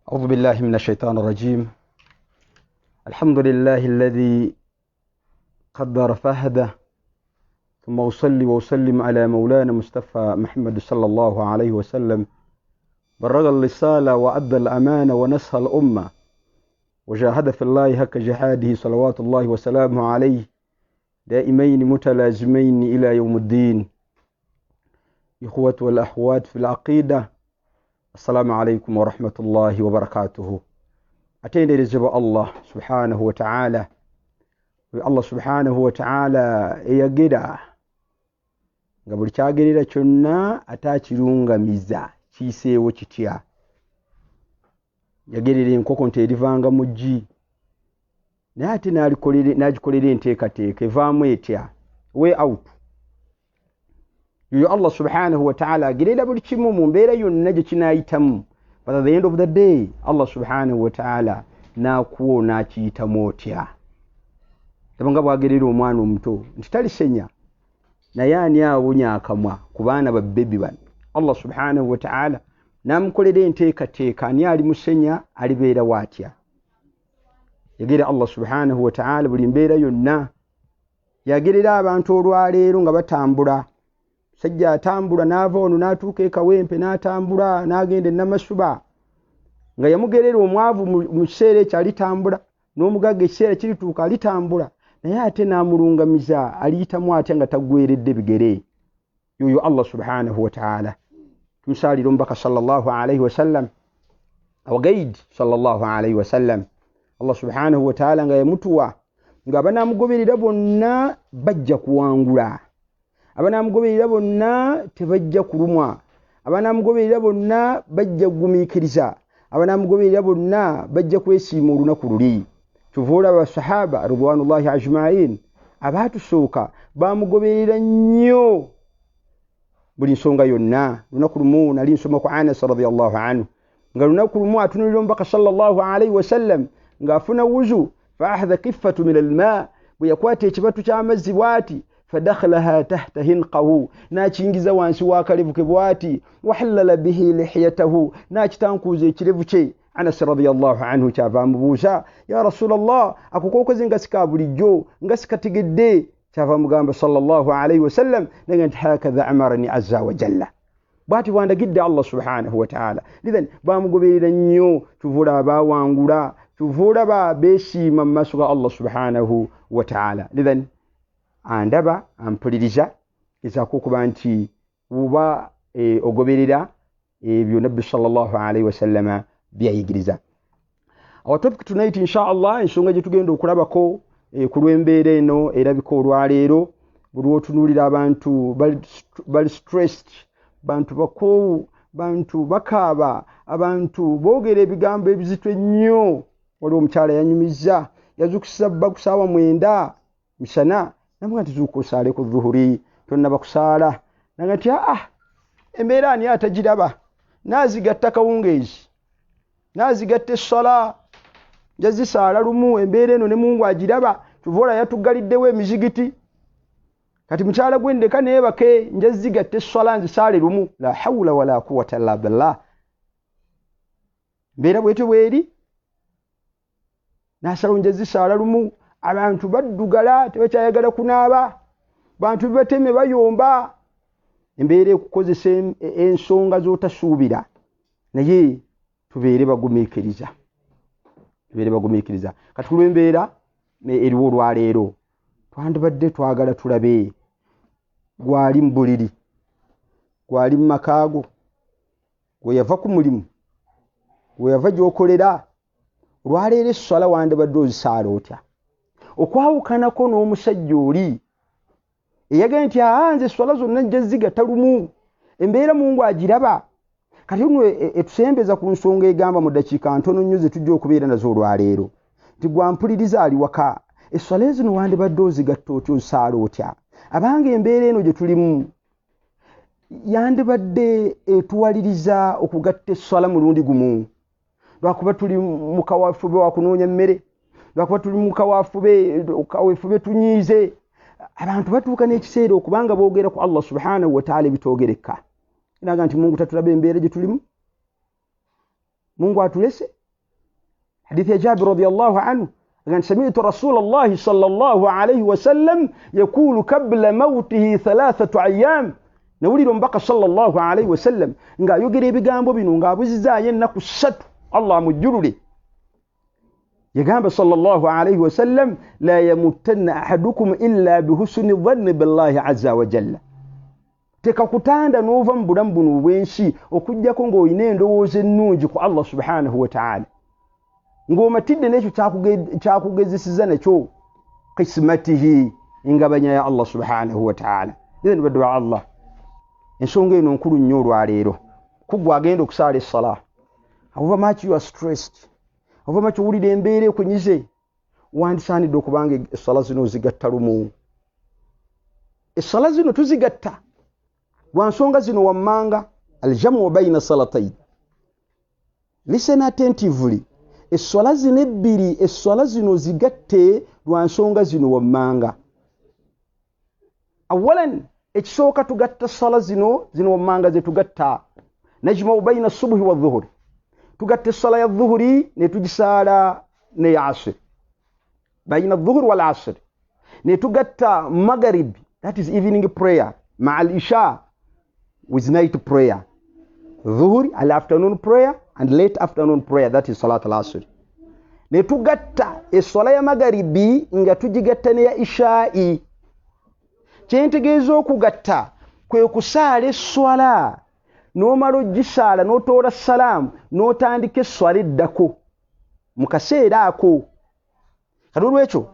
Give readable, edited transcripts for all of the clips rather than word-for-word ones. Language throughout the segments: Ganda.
أعوذ بالله من الشيطان الرجيم. الحمد لله الذي قدر فهده، ثم أصلي وأسلم على مولانا مصطفى محمد صلى الله عليه وسلم، بلغ الرسالة وأدى الأمانة ونصح الأمة وجاهد في الله حق جهاده صلوات الله وسلامه عليه دائمين متلازمين إلى يوم الدين. إخوة والأخوات في العقيدة، السلام عليكم ورحمة الله وبركاته. أتينا لجب الله سبحانه وتعالى. الله سبحانه وتعالى يجدا قبل تاجري لشنا أتاچرونغا ميزا chise wochitia yagerere nkoko nterivanga muji nati nagikolere nteekateeka evaamu etya way out. Yo Allah subhanahu wa ta'ala agerera buli kimu mu mbeera yonna gye kinayitamu, but at the end of the day Allah subhanahu wa ta'ala nakuwona akiyitamu otya. Tabanga bwagerera omwana omuto nti talisenya naye ani awunya akamwa ku baana ba bebi bano. Allah subhanahu wa ta'ala namukolera enteekateeka ani ali musenya alibeera watya. Yagerera Allah subhanahu wa ta'ala buli mbeera yonna. Yagerera abantu olwaleero nga batambula, sajja atambula n'ava ono n'atuuka ekawempe n'atambula n'agenda Namasuba, nga yamugerera omwavu mu kiseera ekyo alitambula, n'omugagga ekiseera kirituuka alitambula, naye ate n'amulungamiza aliyitamu atya nga taggweredde bigere. Yoyo Allah subhanahu wa ta'ala. Tumsalira omubaka sallallahu alayhi wa sallam, awagaid sallallahu alayhi wa sallam. Allah subhanahu wa ta'ala nga yamutuwa nga abanamugoberera bonna bajja kuwangula, abanamugoberera bonna tebajja kulumwa, abanamugoberera bonna bajja kugumiikiriza, abanamugoberera bonna bajja kwesiima olunaku luli. Tuvuula abasahaba ridwanullahi ajma'in abaatusooka bamugoberera nnyo buli nsonga yonna. Lunaku lumu nali nsoma ku Anas radiyallahu anhu nga lunaku lumu atunulira omubaka sallallahu alayhi wa sallam ng'afuna wuzu fa ahadha kiffatu min alma, bwe yakwata ekibatu ky'amazzi bw'ati fadakhalaha tahta hinqahu, n'akiyingiza wansi w'akalevu ke bw'ati wahallala bihi lihiyatahu, n'akitankuuza ekirevu kye. Anas radiyallahu anhu kyava amubuuza, ya Rasulallah, ako kookoze nga sika bulijjo nga sikategedde? Kyava mugamba sallallahu alayhi wa sallam naga nti hakadha amarani azza wa jalla, bw'ati bwandagidde Allah subhanahu wa ta'ala. Lidhan bamugoberera nnyo, tuvuula abawangula, tuvuula beesiima mu maaso ga Allah subhanahu wa ta'ala. Lidhan andaba ampuliriza ezaako okuba nti uba ogoberera ebyo nabbi sallallahu alayhi wa sallama byayigiriza. Our topic tonight inshallah, ensonga gye tugenda okulabako ku lw'embeera eno erabika olwaleero, buli otunuulira abantu bali stressed, bantu bakoowu, bantu bakaaba, abantu boogera ebigambo ebizito ennyo. Waliwo omukyala yanyumiza, yazukisa bba ku ssaawa 9 misana, namuga nti zuuka osaale ku dhuhuri, tonnaba kusaala. Naga nti embeera ani atagiraba, naazigatta kawungeezi, naazigatta essala, jazisaala lumu. Embeera eno ne Mungu agiraba. Tuvuula yatuggaliddewo emizigiti, kati mukyala gwe ndeka neebake njazigatta essala nzisaale lumu. La hawla wala quwwata illa billah. Mbeera bwetyo bweri, naasalawo njazisaala lumu. Abantu baddugala, tebakyayagala kunaaba, bantu bibateme bayomba. Embeera ekukozesa ensonga z'otasuubira, naye tubeere bagumiikiriza, tubeere bagumiikiriza. Kati ku lw'embeera eriwo olwaleero, twandibadde twagala tulabe gwali mu buliri, gwali mu makaago, gwe yava ku mulimu, gwe yava gy'okolera, olwaleero essala wandibadde ozisaala otya? Okwawukanako n'omusajja oli eyagenda nti nze esswala zonna nja zigatta lumu, embeera Mungu agiraba. Kati nno etusembeza ku nsonga egamba mu ddakiika ntono nnyo ze tujja okubeera nazo olwaleero, nti gwampuliriza ali waka, esswala ezino wandibadde ozigatta otya, ozisaala otya? Abanga embeera eno gye tulimu yandibadde etuwaliriza okugatta esswala mulundi gumu, lwakuba tuli mu kawaafube wa kunoonya mmere, lwakuba tuli mu kaweefube tunyiize. Abantu batuuka n'ekiseera okubanga boogera ku Allah subhanahu wa ta'ala ebitoogereka. Naga nti Mungu tatulaba embeera gye tulimu. Mungu atulese. Hadithi ya Jabir radiyallahu anhu قال سمعت رسول الله صلى الله عليه وسلم يقول قبل موته 3 أيام nawulira mbaka sallallahu alayhi wasallam nga ayogera ebigambo bino nga abuzizaayo ennaku 3 Allah amujjulule. Yagamba sallallahu alayhi wasallam la yamutanna ahadukum illa bihusni dhanni billahi azza wa jalla. Teka kutanda n'ova mu bulamu buno obwensi okujjako ng'olina endowooza ennungi ku Allah subhanahu wa ta'ala, ng'omatidde n'ekyo kyakugezesiza nakyo qismatihi, engabanya ya Allah subhanahu wa ta'ala. Idhan badwa Allah ensonga eno nkulu nnyo olwaleero. Kuggwa agenda okusaala essala, however much you are stressed, however much owulira embeera ekunyize, wandisaanidde okubanga essala zino zigatta lumu. Essala zino tuzigatta lwa nsonga zino wammanga. Aljamu baina salatayn. Listen attentively. Essala zino ebbiri, essala zino zigatte lwa nsonga zino wammanga. Awalan ekisooka tugatta essala zino wammanga ze tugatta. Najma'u baina subhi wa dhuhri. Tugatta essala ya dhuhri ne tugisaala ne asr. Baina dhuhri wal asr. Ne tugatta maghrib, that is evening prayer, ma'al isha with night prayer. Dhuhri al afternoon prayer and late afternoon prayer, that is salat al asr. Ne tugatta essala ya magharibi nga tugigatta ne ya isha'i. Kyentegeeza okugatta kwe kusaala esswala n'omala ogisaala n'otoola salaamu n'otandika esswala eddako mu kaseera ako. Kati olwekyo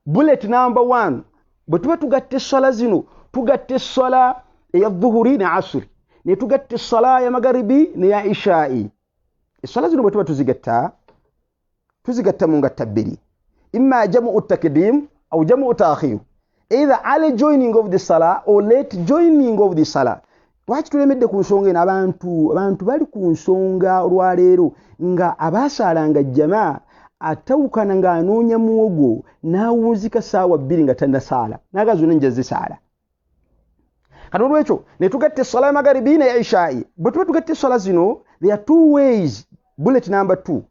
bullet number 1 bwe tuba tugatta esswala zino, tugatta esswala eya dhuhuri ne asri, ne tugatta esswala ya magharibi ne ya isha'i. Esswala zino bwe tuba tuzigatta mu ngatta bbiri, imma jamu takdim au jamu ta'khir, either early joining of the salah or late joining of the salah. Lwaki tulemedde ku nsonga eno? Abantu bali ku nsonga olwaleero nga abaasaalanga jamaa atawukana ng'anoonya muwogo n'awunzika ssaawa 2 nga tannasaala, naga zonna nja zisaala. Kati olwekyo ne tugatta essala ya magharibi ne ya isha'i. Bwe tuba tugatta essala zino, there are 2 ways. Bullet number 2,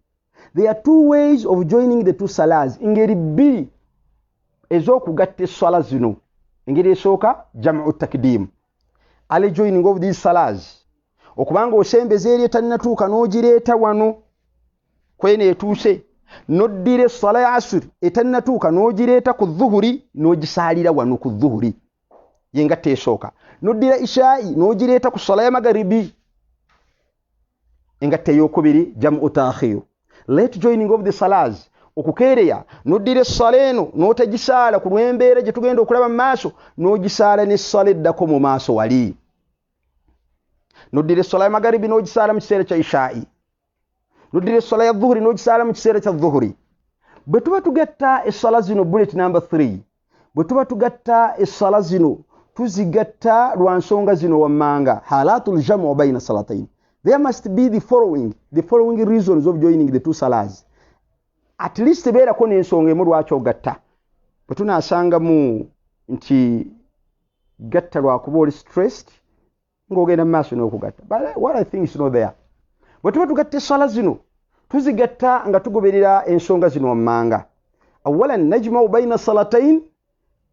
there are 2 ways of joining the 2 salas. Engeri 2 ez'okugatta essala zino. Engeri esooka jam'u takdim, early joining of these salas, okubanga osembeza eri etannatuuka n'ogireeta wano kwene etuuse, n'oddira essala ya asr etannatuuka n'ogireeta ku dhuhuri n'ogisaalira wano ku dhuhuri, yengatta esooka. N'oddira isha'i n'ogireeta ku ssala ya magharibi, engatta ey'okubiri jam'u ta'khir. Late joining of the salas, okukeereya n'oddira essala eno n'otagisaala ku lw'embeera gye tugenda okulaba mu maaso, n'ogisaala n'essala eddako mu maaso wali. N'oddira essala ya magharibi n'ogisaala mu kiseera kya isha'i, n'oddira essala ya dhuhuri n'ogisaala mu kiseera kya dhuhuri. Bwe tuba tugatta essala zino, bullet number 3, bwe tuba tugatta essala zino tuzigatta lwa nsonga zino wammanga. Halatul jamu baina salatayn. There must be the following reasons of joining the 2 salas. At least beerako n'ensonga emu lwaki ogatta. Bwe tunaasangamu nti gatta lwakuba oli stressed ng'ogenda mu maaso n'okugatta. But what I think is not there. Bwe tuba tugatta essala zino tuzigatta nga tugoberera ensonga zino wammanga. Awalan najma'u baina salatayn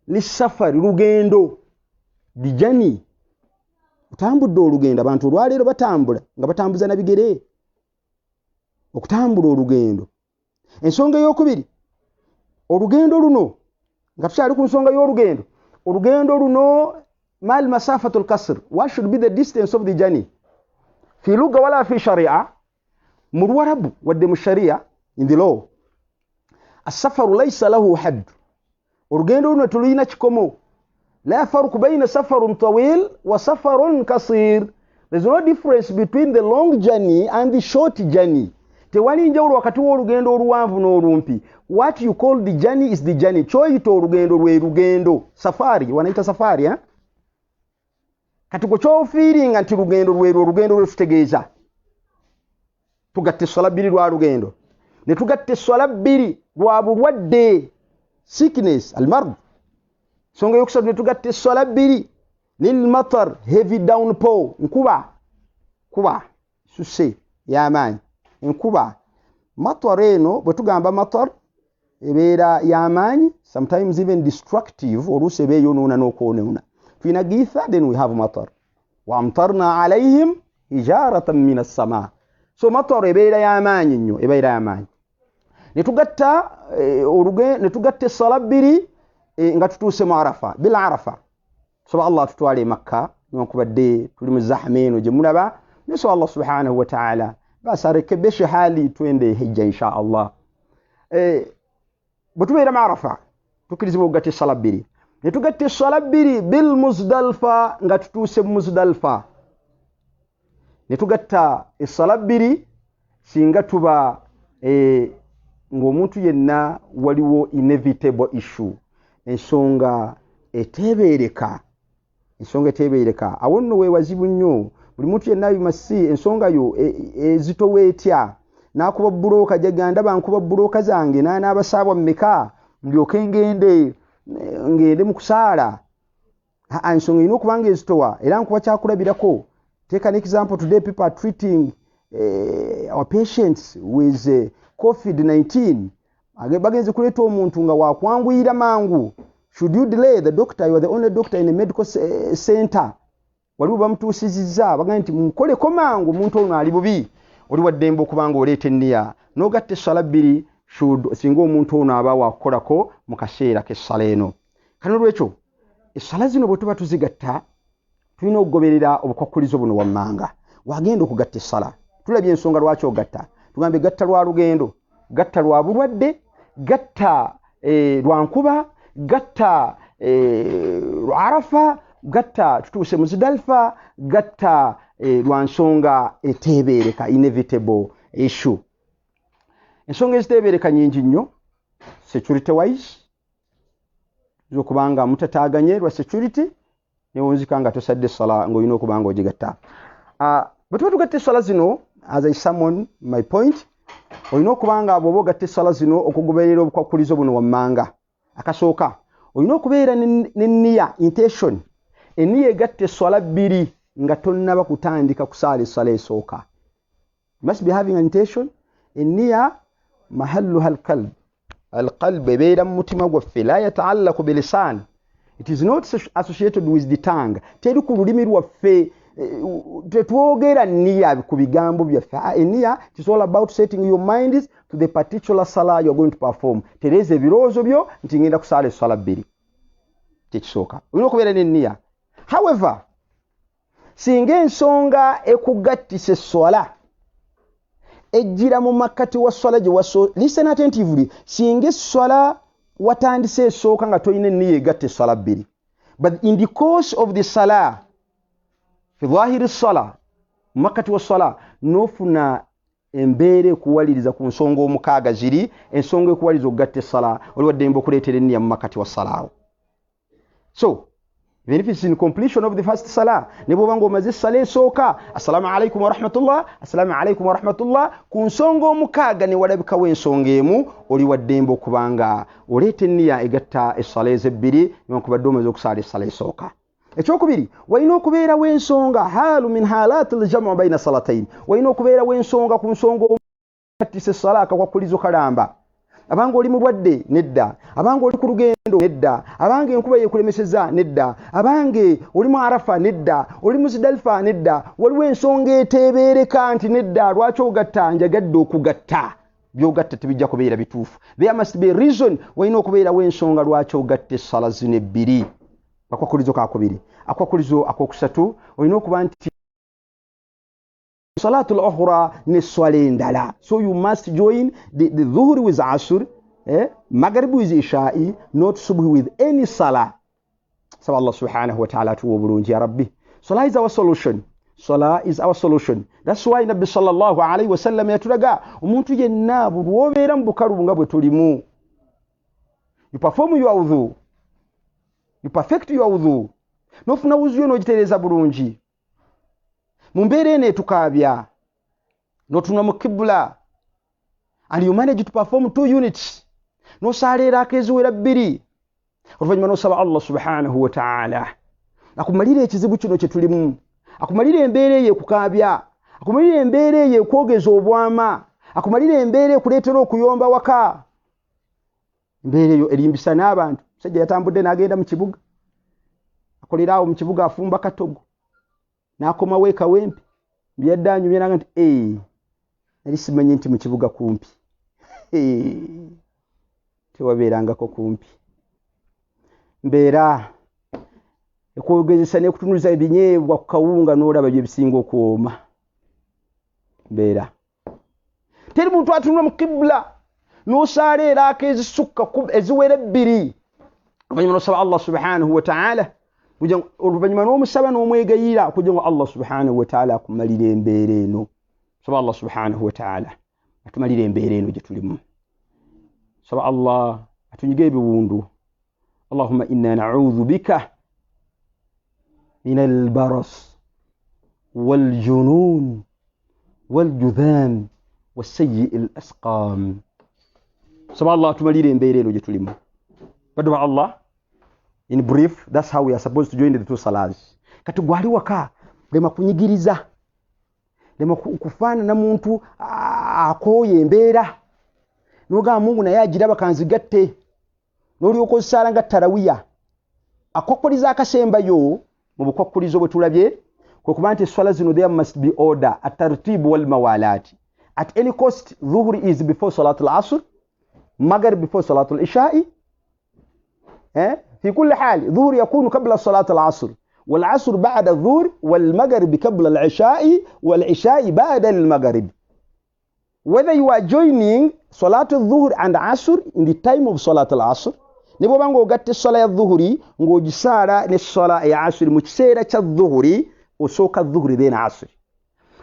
lisafari, lugendo, dijani. Otambudde olugendo. Abantu olwaleero batambula nga batambuza na bigere. Okutambula olugendo. Ensonga ey'okubiri, olugendo luno nga tukyali ku nsonga y'olugendo, olugendo luno mal masafatul qasr, what should be the distance of the journey? Fi lugha wala fi sharia, mu Luwarabu wadde mu sharia, in the law, as-safaru laysa lahu hadd. Olugendo luno tulina kikomo. La farqu bayna safarun tawil wa safarun qasir. There's no difference between the long journey and the short journey. Tewali njawulo wakati w'olugendo oluwanvu n'olumpi. What you call the journey is the journey. Kyoyita olugendo lwe lugendo. Safari, wanaita safari, ha? Kati kwe kyofiiringa nti lugendo lwe olugendo lwe tutegeeza. Tugatta essala 2 lwa lugendo. Ne tugatta essala 2 lwa bulwadde, sickness, al-mard. Songa yokusatu ne tugatta essala 2 lil matar, heavy downpour, nkuba, kuba, susse, y'amaanyi. enkuba matar eno bwe tugamba matar ebeera y'amaanyi, sometimes even destructive, oluusi eba eyonoona n'okwonoona. Tuyina giitha, then we have matar. Wamtarna alayhim hijaratan min as-samaa. So matar ebeera y'amaanyi nnyo, ebeera y'amaanyi. Ne tugatta essala bbiri nga tutuuse mu Arafa, bil Arafa. Soba Allah tutwale Makka, newankubadde tuli mu zahma eno gye mulaba, ne so Allah subhanahu wa ta'ala basi arekebeshe hali twende hijja insha Allah. Bwe tubeera mu Arafa tukirizibwa okugatta essala bbiri. Ne tugatta essala bbiri bil Muzdalifa nga tutuuse mu Muzdalifa. Ne tugatta essala bbiri singa tuba ng'omuntu yenna waliwo inevitable issue, ensonga etebeereka. Awo nno weewazibu nnyo, buli muntu yenna yumasi ensonga yo ezitoweetya, n'akuba bbulooka jaganda bankuba bbulooka zange n'abasaabwa mmeka ndyoke ngende mu kusaala. Ensonga erina okuba ng'ezitowa era nkuba kyakulabirako. Take an example, today people are treating our patients with COVID-19. Bagenze kuleeta omuntu nga wakwanguyira mangu. Should you delay the doctor? You are the only doctor in a medical center. Waliwo bamutuusizizza bagamba nti mukoleko mangu, omuntu ono ali bubi. Oli waddembe okubanga oleeta enniya n'ogatta essala bbiri singa omuntu ono aba wakukolako mu kaseera k'essala eno. Kano lwekyo essala zino bwe tuba tuzigatta tulina okugoberera obukwakkulizo buno wammanga. Wagenda okugatta essala, tulabye ensonga lwaki ogatta. Tugambe gatta lwa lugendo, gatta lwa bulwadde, gatta lwa nkuba, gatta lwa Arafa, gatta tutuuse Muzdalifa, gatta lwa nsonga etebeereka, inevitable issue. Ensonga ezitebeereka nyingi nnyo, security wise, zokubanga mutataaganye lwa security, newonzika nga tosadde essala ng'olina okubanga ogigatta. Bwe tuba tugatta essala zino, as I summon my point, olina okubanga bw'oba ogatta essala zino okugoberera obukwakkulizo buno wammanga. Akasooka olina okubeera n'enniya, intention. Enniya egatta essala bbiri nga tonnaba kutandika kusaala essala esooka. You must be having an intention. Enniya mahalluha alqalb. Alqalb ebeera mu mutima gwaffe, la yataallaqu bilisaan. It is not associated with the tongue. Teri ku lulimi lwaffe. Tetwogera nniya ku bigambo byaffe. Enniya, it is all about setting your mind to the particular salah you are going to perform. Tereeza ebirowoozo byo nti ngenda kusaala essala bbiri. Tekisooka. Olina okubeera n'enniya. However, singa ensonga ekugattisa esswala ejjira mu makkati wa swala gye listen attentively, singa esswala watandise esooka nga tolina enniya egatta esswala bbiri, but in the course of the salah, fi dhahiri sala, mu makkati wa swala n'ofuna embeera ekuwaliriza ku nsonga omukaaga ziri, ensonga ekuwaliriza okugatta essala, oliwo ddembe okuleetera enniya mu makkati wa salaawo. So even if it's in completion of the first salah, ne bw'oba ng'omaze essala esooka, assalamu alaikum wa rahmatullah, assalamu alaikum wa rahmatullah, ku nsonga omukaaga ne walabikawo ensonga emu, oli wa ddembe okubanga oleeta enniya egatta essala ezebbiri newankubadde omaze okusaala essala esooka. Ekyokubiri, walina okubeerawo ensonga, haalu min haalaati aljamu baina salatayn. Walina okubeerawo ensonga ku nsonga omugattisa essala akakwakkulizo kalamba. Abanga oli mulwadde nedda, abanga oli ku lugendo nedda, abanga enkuba yeekulemeseza nedda, abange oli mu Arafa nedda, oli Muzdalifa nedda. Waliwo ensonga etebeereka nti nedda, lwaki ogatta? Njagadde okugatta. By'ogatta tebijja kubeera bituufu. There must be a reason. Walina okubeerawo ensonga lwaki ogatta essala zino ebbiri. Akwakkulizo kakubiri. Akwakkulizo akokusatu, olina okuba nti salatul ukhra ne swala endala. So you must join the dhuhri with asr, maghrib with isha'i, not subh with any salah. So Allah subhanahu wa ta'ala tuwa bulungi ya Rabbi. Salah is our solution. Salah is our solution. That's why Nabbi sallallahu alayhi wa sallam yatulaga omuntu yenna bulwobeera mu bukalu nga bwe tulimu. You perform your wudu. You perfect your wudu. Nofuna wuzu yo n'ogitereeza bulungi. Mu mbeera eno etukaabya n'otunula mu kibula, and you manage to perform 2 units, n'osaala eraaka eziwera bbiri, oluvannyuma n'osaba Allah subhanahu wa ta'ala akumalira ekizibu kino kye tulimu, akumalira embeera eyo ekukaabya, akumalira embeera eyo ekwogeza obwama, akumalira embeera ekuleetera okuyomba waka. Embeera eyo erimbisa n'abantu. Musajja yatambudde n'agenda mu kibuga, akolera awo mu kibuga afumba katogo, n'akomawo eka wempe, byadde anyumya n'agamba nti nali simanyi nti mu kibuga kumpi. Tewabeerangako kumpi. Mbeera ekwogezesa n'ekutunuliza ebinyeebwa ku kawunga n'olaba bye bisinga okuwooma. Mbeera teri muntu atunula mu kibula n'osaala eraaka ezisukka eziwera ebbiri. Oluvannyuma n'osaba Allah subhanahu wa ta'ala, oluvannyuma n'omusaba n'omwegayira okugira ngo Allah subhanahu wa ta'ala akumalira embeera eno. Saba Allah subhanahu wa ta'ala atumalira embeera eno gye tulimu. Saba Allah atunyiga ebiwundu. Allahumma inna na'udhu bika min al-baras wal-junun wal-judham was-sayyi' al-asqam. Saba Allah atumalira embeera eno gye tulimu. Badwa Allah, in brief, that's how we are supposed to join the two salahs. Kati gwali waka lema kunyigiriza, lema kufaana na muntu akoye embeera noga Mungu naye agiraba kanzigatte n'oli okozesala nga Thurayya akokoliza akasembayo mu bukokolizo bwe tulabye kwe kuba nti swala zino there must be order at-tartib wal mawalat. At any cost, dhuhri is before salatul asr, maghrib before salatul isha'i. في كل حال ظهر يكون قبل صلاة العصر، والعصر بعد الظهر، والمغرب قبل العشاء، والعشاء بعد المغرب. Whether you are joining صلاة الظهر and Asr in the time of صلاة العصر, nebo bango gatte صلاة الظهر ngo gisala ne صلاة ya Asr mu kiseera kya dhuhri osoka dhuhri then Asr.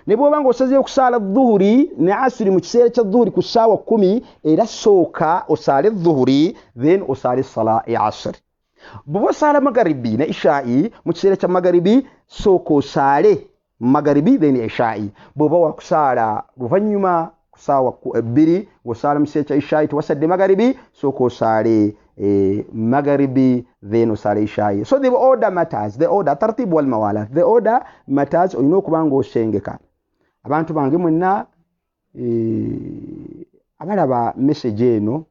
Nebo bango osaze kusala dhuhri ne Asr mu kiseera kya dhuhri ku sawa 10 era soka osale dhuhri then osale صلاة ya Asr. Bobo sala magharibi na isha'i mu kiseera kya magharibi soko osale magharibi then isha'i. Bobo wa kusala luvanyuma kusawa 2 wasala mu kiseera kya isha'i tuwasadde magharibi soko osale magharibi then osale isha'i. So the order matters, the order tartib wal mawalat, the order matters. Oyina okubanga osengeka. Abantu bange mwenna abalaba message eno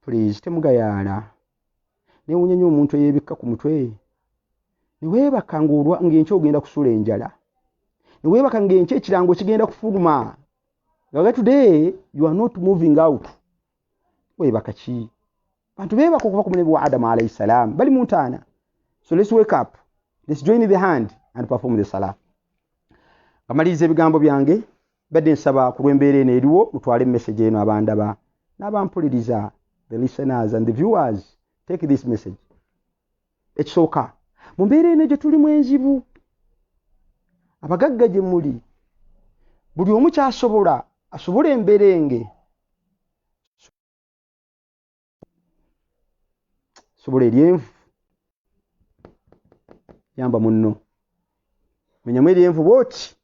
please temugayala. Ne unyenye omuntu yebikka ku mutwe. Ne webaka ngolwa ngenche ogenda kusula enjala. Ne webaka ngenche ekirango kigenda kufuluma. Gaga today you are not moving out. Webaka ki? Bantu bebaka okuva ku munebi wa Adam alayhi salam bali muntana. So let's wake up. Let's join the hand and perform the salah. Amalize ebigambo byange badde nsaba ku lw'embeera eno eriwo mutwale message eno abandaba n'abampuliriza, the listeners and the viewers. Take this message. Ekisooka mu mbeera eno gye tulimu enzibu, abagagga gye muli buli omu kyasobola asobola emberenge, sobola eryenvu yamba munno menyamu eryenvu bwoti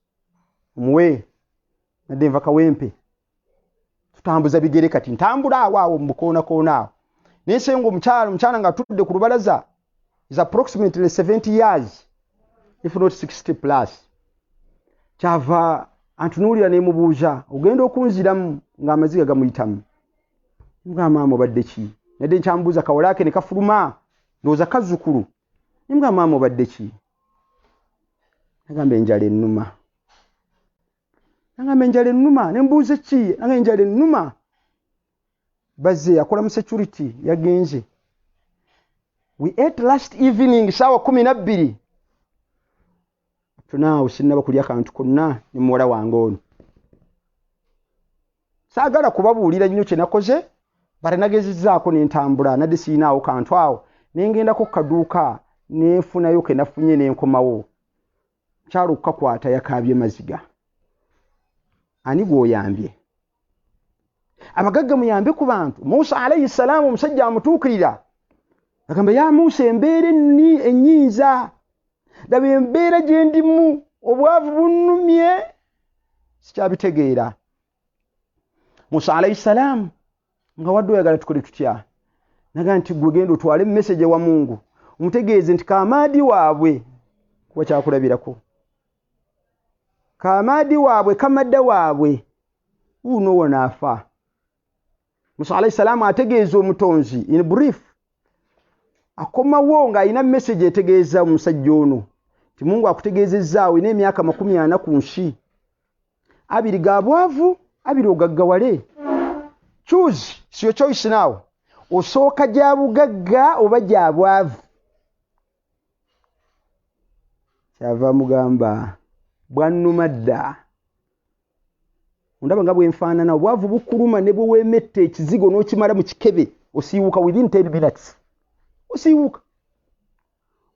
omuwe nadde nva kawempe tutambuza bigere kati ntambula awo mu bukoona awo. Nensengo omukyala nga tudde ku lubalaza is approximately 70 years if not 60 plus. Kyava antunuulira ne mubuuza ogenda okunziramu ng'amaziga gamuyitamu. Nga maama obadde ki? Nadde nkyambuuza kawalaake ne kafuluma ndowooza kazzukulu. Nga maama obadde ki? Nagamba enjala ennuma. Nagamba enjala ennuma. Ne mbuuza ki? Nagamba enjala ennuma. Baze akola mu security yagenze. We ate last evening sawa 12. Tunaawo sinaba kulya kantu konna ne muwala wange ono. Saagala kubabuulira nnyo kye nakoze, bare nagezizzaako ne ntambula nadde siinaawo kantu awo. Ne ngendako ku kaduuka ne nfunayo ke nafunye ne nkomawo. Kyalo kukakwata yakaabye maziga. Ani gw'oyambye? Abagagga muyambe ku bantu. Musa alayhi salam omusajja amutuukirira. Agamba ya Musa embeera ennyinza. Daba embeera gye ndimu obwavu bunnumye sikyabitegeera. Musa alayhi salam nga wadde oyagala tukole tutya? Naga nti gwe genda otwale message wa Mungu omutegeeze nti kaamaadi waabwe kuba kyakulabirako. Kaamaadi waabwe kamadda waabwe uno wanaafa. Musa alayhi salamu ategeeza omutonzi in brief akomawo nga alina message etegeeza omusajja ono ti Mungu akutegeezezaawo ina emyaka 40 ku nsi, 2 ga bwavu 2 ogaggawale. Choose your choice now. Osooka gya bugagga oba gya bwavu. Kyava mugamba bwannuma dda. Ndaba nga bwenfaanana obwavu bukuluma ne bwe weemette ekizigo n'okimala mu kikebe osiiwuka within 10 minutes. Osiiwuka.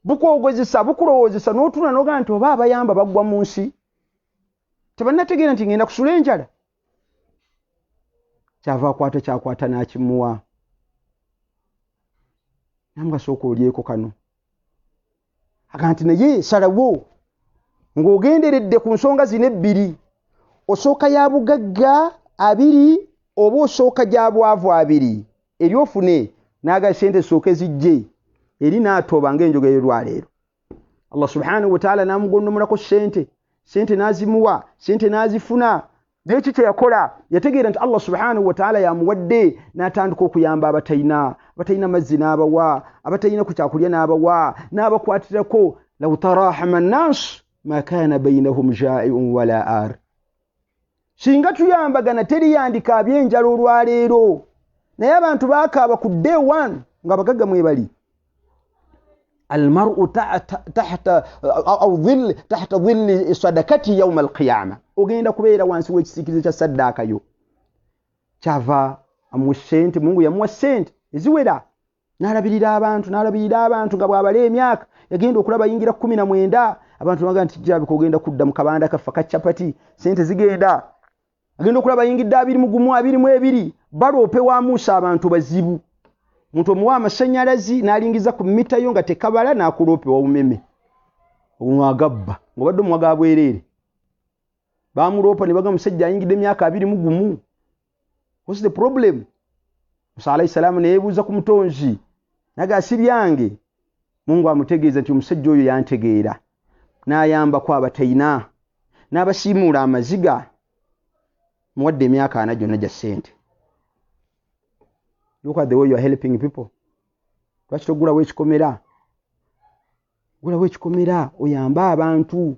Bukwogozesa bukulowoozesa n'otuna n'ogaa nti oba abayamba baggwa mu nsi. Tebannategeera nti ngenda kusula enjala. Kyava akwata kyakwata n'akimuwa. Namga sooka olyeko kano. Aganti naye salawo ng'ogenderedde ku nsonga zino 2. Osooka ya bugagga 2 oba osooka gya bwavu 2. Eri ofune n'aga sente sooke zijje. Eri n'atoba ng'enjoga y'olwaleero. Allah subhanahu wa ta'ala namugonnomulako sente. Sente n'azimuwa, sente n'azifuna. N'eki kye yakola yategeera nti Allah subhanahu wa ta'ala yamuwadde n'atandika okuyamba abatayina mazzi n'abawa, abatayina ku kyakulya n'abawa, n'abakwatirako. Law tarahama an-nas ma kana bainahum ja'i'un wala ar. Singa tuyambagana teri yandika abyenjala olwaleero. Naye abantu baakaaba ku day 1 nga bagagga mwebali. المرء تحت ظل صدقته يوم القيامة. Ogenda kubeera wansi w'ekisikizo kya saddaaka yo. Kyava amuwa sente, Mungu yamuwa sente eziwera. N'alabirira abantu nga bw'abala emyaka. Yagenda okulaba yingira 19. Abantu baga nti jjabika ogenda kudda mu kabanda kaffa ka chapati. Sente zigenda. Agenda okulaba yingidde 21 baloope wa Musa abantu bazibu. Muntu omuwa amashanyalazi n'alingiza ku mita yo nga tekabala n'akuloope wa umeme. Omwagabba ng'obadde omwaga bwerere. Bamuloopa ne baga musajja ayingidde emyaka 21. What's the problem? Musa alayhi salamu ne yeebuuza ku mutonzi. Naga si byange. Mungu amutegeeza nti omusajja oyo yantegeera. N'ayamba kwa abatayina. N'abasiimuula amaziga. Muwadde emyaka 4 gyonna gya ssente. Look at the way you are helping people. Lwaki togulawo ekikomera? Gulawo ekikomera oyamba abantu.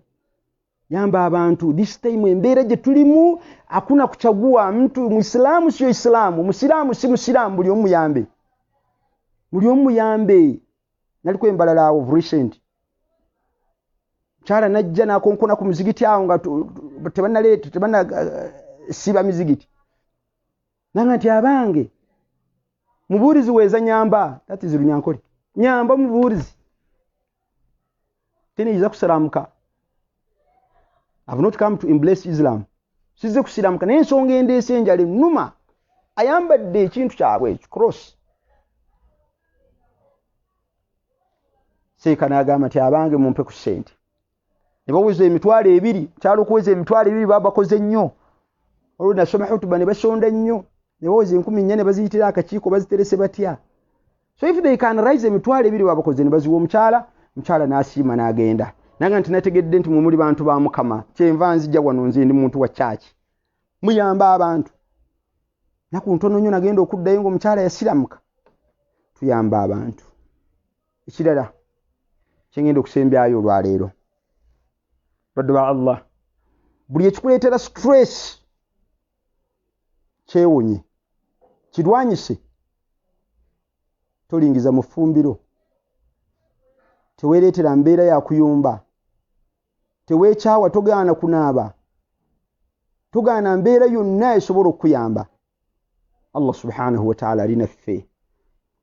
Yamba abantu. This time embeera gye tulimu hakuna kuchagua mtu Muislamu sio Islamu, Musilamu si Musilamu, buli omu yambe. Buli omu yambe. Naliko embalala of recent. Chara najja nakonkona ku muzigiti awo nga tebana siba mizigiti. Nanga nti abange mubuurizi weza nyamba, that is runyankole. Nyamba mubuurizi. Tene iza kusalamuka. I've not come to embrace Islam. Size kusalamuka naye ensonga endeese enjale nnuma. Ayambadde ekintu kyabwe ekyo cross. Seeka n'agamba nti abange mumpe ku ssente. Ne baweza emitwalo 2, kyalo okuweza emitwalo 2 babakoze nnyo. Olwo nasoma hutuba ne basonda nnyo. Ne baweza 10,000 ne baziyitira akakiiko baziterese batya. So if they can raise emitwalo 2 babakoze ne baziwa omukyala n'asiima n'agenda. Nanga nti nategedde nti mumuli bantu ba Mukama. Kyenva nzija wano nze ndi muntu wa church. Muyamba abantu. Naku ntono nnyo nagenda okuddayo ng'omukyala yasiramuka. Tuyamba abantu. Ekirala kyengenda okusembyayo olwaleero. Baddu ba Allah. Buli ekikuleetera stress kyewonye. Kirwanyise. Tolingiza mu ffumbiro. Teweeretera mbeera ya kuyumba. Teweekyawa togaana kunaaba. Togaana mbeera yonna esobola okuyamba. Allah subhanahu wa ta'ala alina ffe.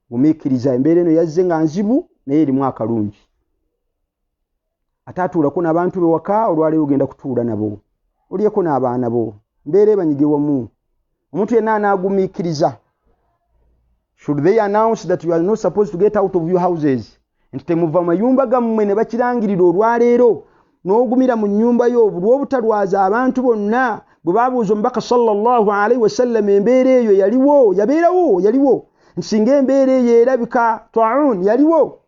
Mumiikiriza embeera eno yazze nga nzibu naye erimu akalungi. Ataatuulako n'abantu be waka olwaleero ogenda kutuula nabo. Olyeko n'abaana bo. Mbeera ebanyige wamu. Omuntu yenna anaagumiikiriza. Should they announce that you are not supposed to get out of your houses? Nti temuva mayumba gammwe ne bakirangirira olwaleero n'ogumira mu nnyumba yo olw'obutalwaza abantu bonna. Bwe babuuza omubaka sallallahu alayhi wasallam embeera eyo yaliwo. Nsinga embeera eyo erabika ta'un yaliwo.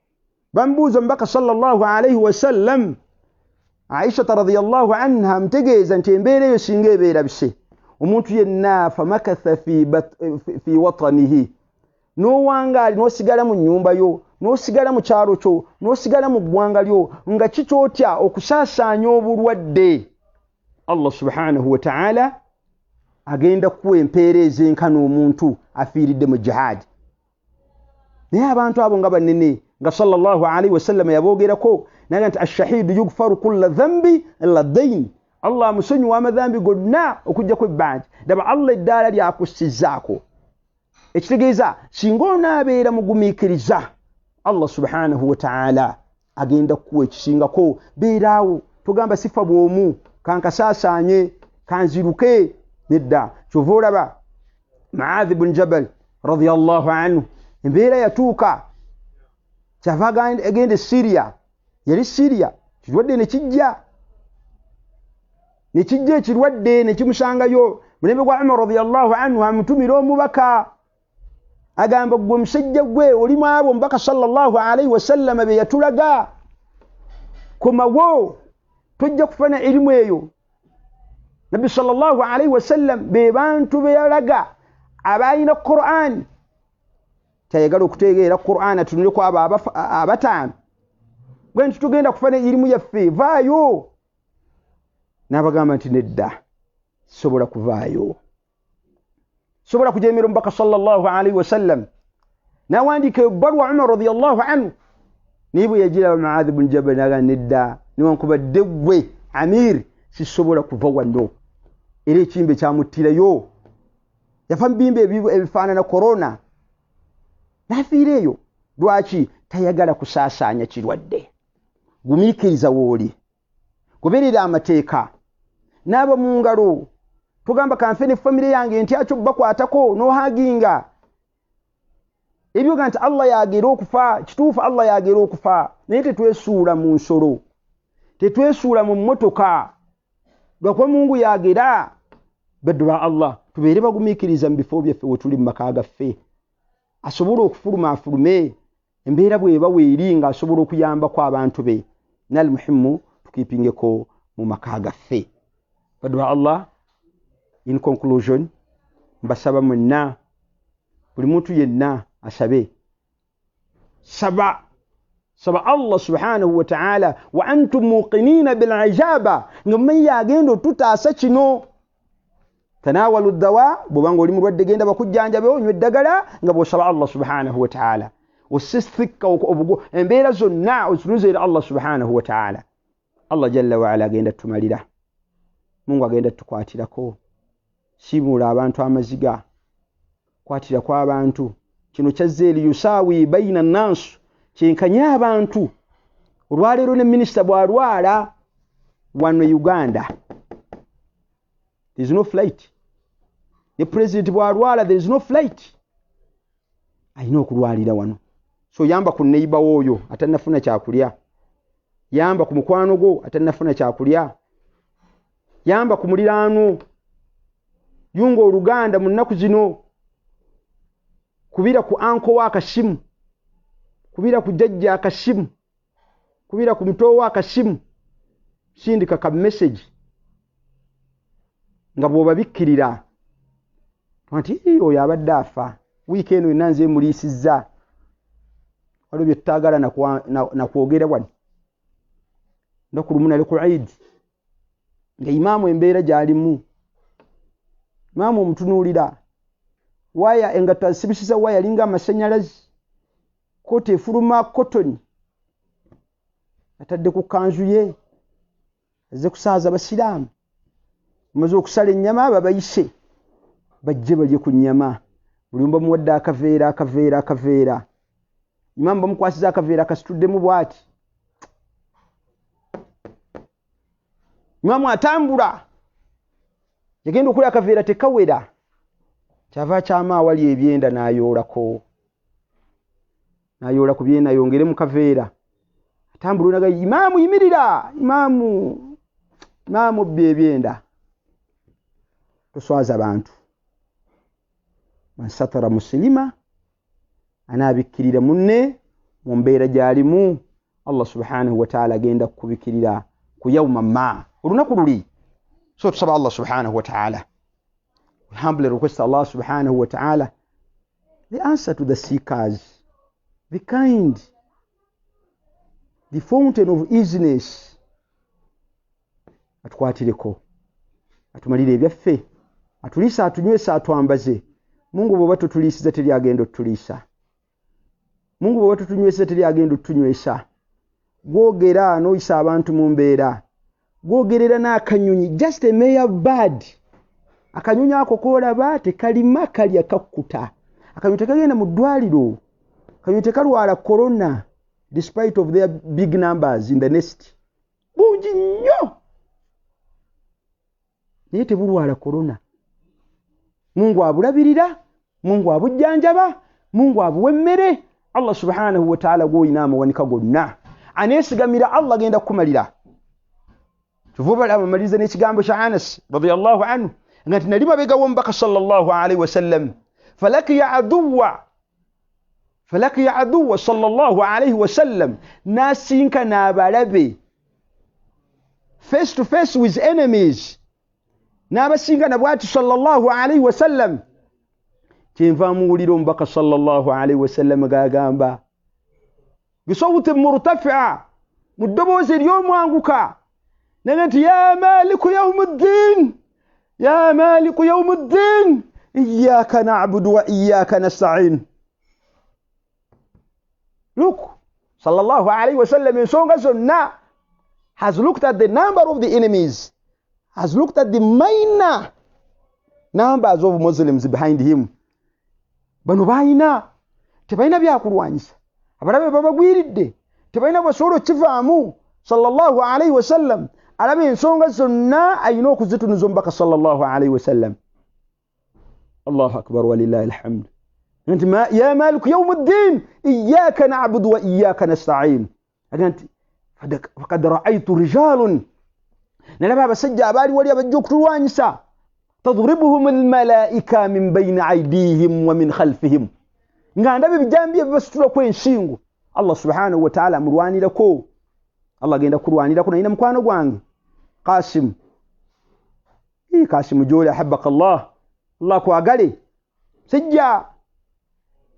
Bamubuuza omubaka sallallahu alayhi wasallam. Aisha radhiyallahu anha mtegeeza nti embeera eyo singa ebeera bise. omuntu yenna famakatha fi watanihi n'owangaali n'osigala mu nnyumba yo n'osigala mu kyalo kyo n'osigala mu ggwanga lyo nga kikyotya okusaasaanya obulwadde, Allah subhanahu wa ta'ala agenda kuwa empeera ez'enkana omuntu afiiridde mu jihad. Naye abantu abo nga banene nga sallallahu alaihi wasallam yaboogerako naga nti ashahidu yugfaru kulla dhanbi illa dayn, Allah amusonyiwa amadhambi gonna okujjako ebbanja. Daba Allah eddaala lyakussizzaako, ekitegeeza singa onaabeera mugumiikiriza Allah subhanahu wa ta'ala agenda kuwa ekisingako. Beeraawo togamba sifa bw'omu kankasaasaanye kanziruke, nedda. Kyova olaba Mu'adh ibn Jabal radiyallahu anhu embeera yatuuka kyava agenda Syria, yali Syria kirwadde nekijja ekirwadde nekimusangayo. Mulembe gwa Umar radiyallahu anhu amutumira omubaka agamba gwe musajja gwe oli mu abo omubaka sallallahu alaihi wasallam be yatulaga komawo tojja kufuna elimu eyo. Nabbi sallallahu alaihi wasallam be bantu be yalaga abayina Qur'an, tayagala okutegeera Qur'an atunule ku abo abataano bwe tugenda kufuna elimu yaffe, vaayo. N'abagamba nti nedda, sobola kuvaayo, sobola kujeemera omubaka sallallahu alaihi wasallam. N'awandiika ebbaluwa Umar radiyallahu anhu, naye bwe yagira Mu'adh ibn Jabal n'agamba nedda, newankubadde ggwe amir sisobola kuva wano. Era ekimbe kyamuttirayo, yafa mu bimbe ebifaanana korona, n'afiireeyo. Lwaki? Tayagala kusaasaanya kirwadde. Gumiikiriza wooli, goberera amateeka, naaba mu ngalo. Tugamba kanfe ne famire yange nti akyo bakwatako n'ohaginga ebyoga nti Allah yagera okufa. Kituufu Allah yagera okufa, naye tetwesuula mu nsolo, tetwesuula mu mmotoka lwakuba Mungu yagera. Baddu ba Allah tubeere bagumiikiriza mu bifo byaffe we tuli mu maka gaffe, asobola okufuluma afulume, embeera bw'eba weeri nga asobola okuyambako abantu be. Nal muhimu tukipingeko mu maka gaffe. Baddu ba Allah, in conclusion, mbasaba mwenna, buli muntu yenna asabe, saba Allah subhanahu wa ta'ala wa antum muqinina bil ijaba, nga mmanyi agenda tutaasa kino. Tanawalu dawa, bw'obanga oli mulwadde genda bakujjanjabe onywe eddagala nga bw'osaba Allah subhanahu wa ta'ala. Osisithika embeera zonna ozitunuza eri Allah subhanahu wa ta'ala. Allah jalla wa ala agenda tumalira, Mungu agenda tukwatirako. Simuula abantu amaziga, kwatira kwa abantu. Kino kyazze eri yusawi baina nnasu, kyenkanya abantu. Olwaleero ne minisita bw'alwala wano Uganda, there is no flight. Ne president bw'alwala, there is no flight. Alina okulwalira wano. So yamba ku neighbor woyo atannafuna kyakulya, yamba ku mukwano gwo atannafuna kyakulya, yamba ku muliraano, yunga oluganda mu nnaku zino, kubira ku anko wa akasimu, kubira ku jjajja akasimu, kubira ku muto wa akasimu, sindika ka message nga bw'obabikkirira nti oyo abadde afa weekend eno nanze muliisizza, waliwo bye tutaagala na kwogera wano. Nnaku lumu nali ku Eid nga imaamu embeera gy'alimu, imaamu omutunuulira, waya engato asibisiza waya linga amasanyalazi, kooti efuluma kotoni, atadde ku kanzu ye, azze kusaaza basiraamu, amaze okusala ennyama babayise bajje balye ku nnyama. Buli mba muwadde akaveera. Imaamu bamukwasiza akaveera kasituddemu bw'ati. Imaamu atambula, yagenda okulya akaveera tekawera, kyava kyama awali ebyenda n'ayoolako byenda yongere mu kaveera. Atambula naga imaamu yimirira, imaamu obbe ebyenda. Toswaza abantu. Man satara muslima, anaabikkirira munne mu mbeera gy'alimu, Allah subhanahu wa ta'ala agenda kubikkirira ku yawma ma, olunaku luli. So tusaba Allah subhanahu wa ta'ala We humbly request Allah subhanahu wa ta'ala the answer to the seekers, the kind, the fountain of easiness. Atukwatireko, atumalire ebyaffe, atulisa, atunywesa, atwambaze. Mungu bw'oba tutulisiza teri agenda otulisa. Mungu bw'oba tutunywesa teri agenda otunywesa. Gwogera n'oyisa abantu mu mbeera. Gwogerera n'akanyonyi, just a mere bird. Akanyonyi ako koolaba tekalima kalya kakkuta. Akanyonyi tekagenda mu ddwaliro. Akanyonyi tekalwala corona despite of their big numbers in the nest. Bungi nnyo. Naye tebulwala corona. Mungu abulabirira, Mungu abujjanjaba, Mungu abuwa emmere. Allah subhanahu wa ta'ala gw'oyina amawanika gonna. Aneesigamira Allah agenda kukumalira. Tuvuba amaliriza n'ekigambo kya Anas radiyallahu anhu ngati nali mabega w'omubaka sallallahu alayhi wa sallam falakiya aduwa sallallahu alayhi wa sallam n'asinkana abalabe face to face with enemies n'abasinkana bw'ati sallallahu alayhi wa sallam. Kyenva muwulira omubaka sallallahu alayhi wa sallam gagamba bisawutin murtafi'a mu ddoboozi ery'omwanguka نغنت يا مالك يوم الدين يا مالك يوم الدين إياك نعبد وإياك نستعين. Look, sallallahu alayhi wa sallam in Songa Sunnah has looked at the number of the enemies, has looked at the minor numbers of Muslims behind him. Bano bayina tebalina byakulwanyisa, abalabe babagwiridde, tebalina basobola okivaamu. Sallallahu alayhi wa sallam alabe ensonga zonna ayina okuzitunuza omubaka sallallahu alayhi wa sallam. Allahu akbar walillahi alhamd. Nti ya malik yawmuddin iyyaka na'budu wa iyyaka nasta'in. Aganti faqad ra'aytu rijalun nalaba abasajja abaali wali abajja okutulwanyisa tadribuhum almalaika min bayni aydihim wa min khalfihim. Nga ndabe bijambye basitula kw'enshingo. Allah subhanahu wa ta'ala amulwanirako. Allah agenda kulwanirako na ina mukwano gwange Qasim. Qasim jole ahabbaka Allah. Allah kwagale. Sijja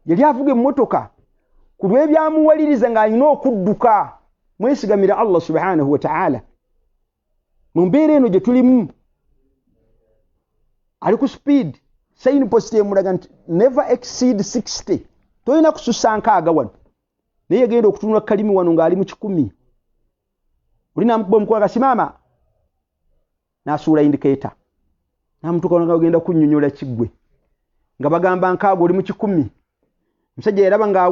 yali avuga emmotoka ku lw'ebyamuwaliriza ng'alina okudduka. Mwesigamira Allah subhanahu wa ta'ala. Mu mbeera eno gye tulimu ali ku speed sign post emulaga nti never exceed 60. Toyina kususa nkaaga wano. Naye yagenda okutunula kalimi wano ng'ali mu 10. Ulina mukwaga simama n'asuula indicator n'amutuka nga agenda kunnyonnyola kiggwe nga bagamba nkaago oli mu 10. Musajja yaraba nga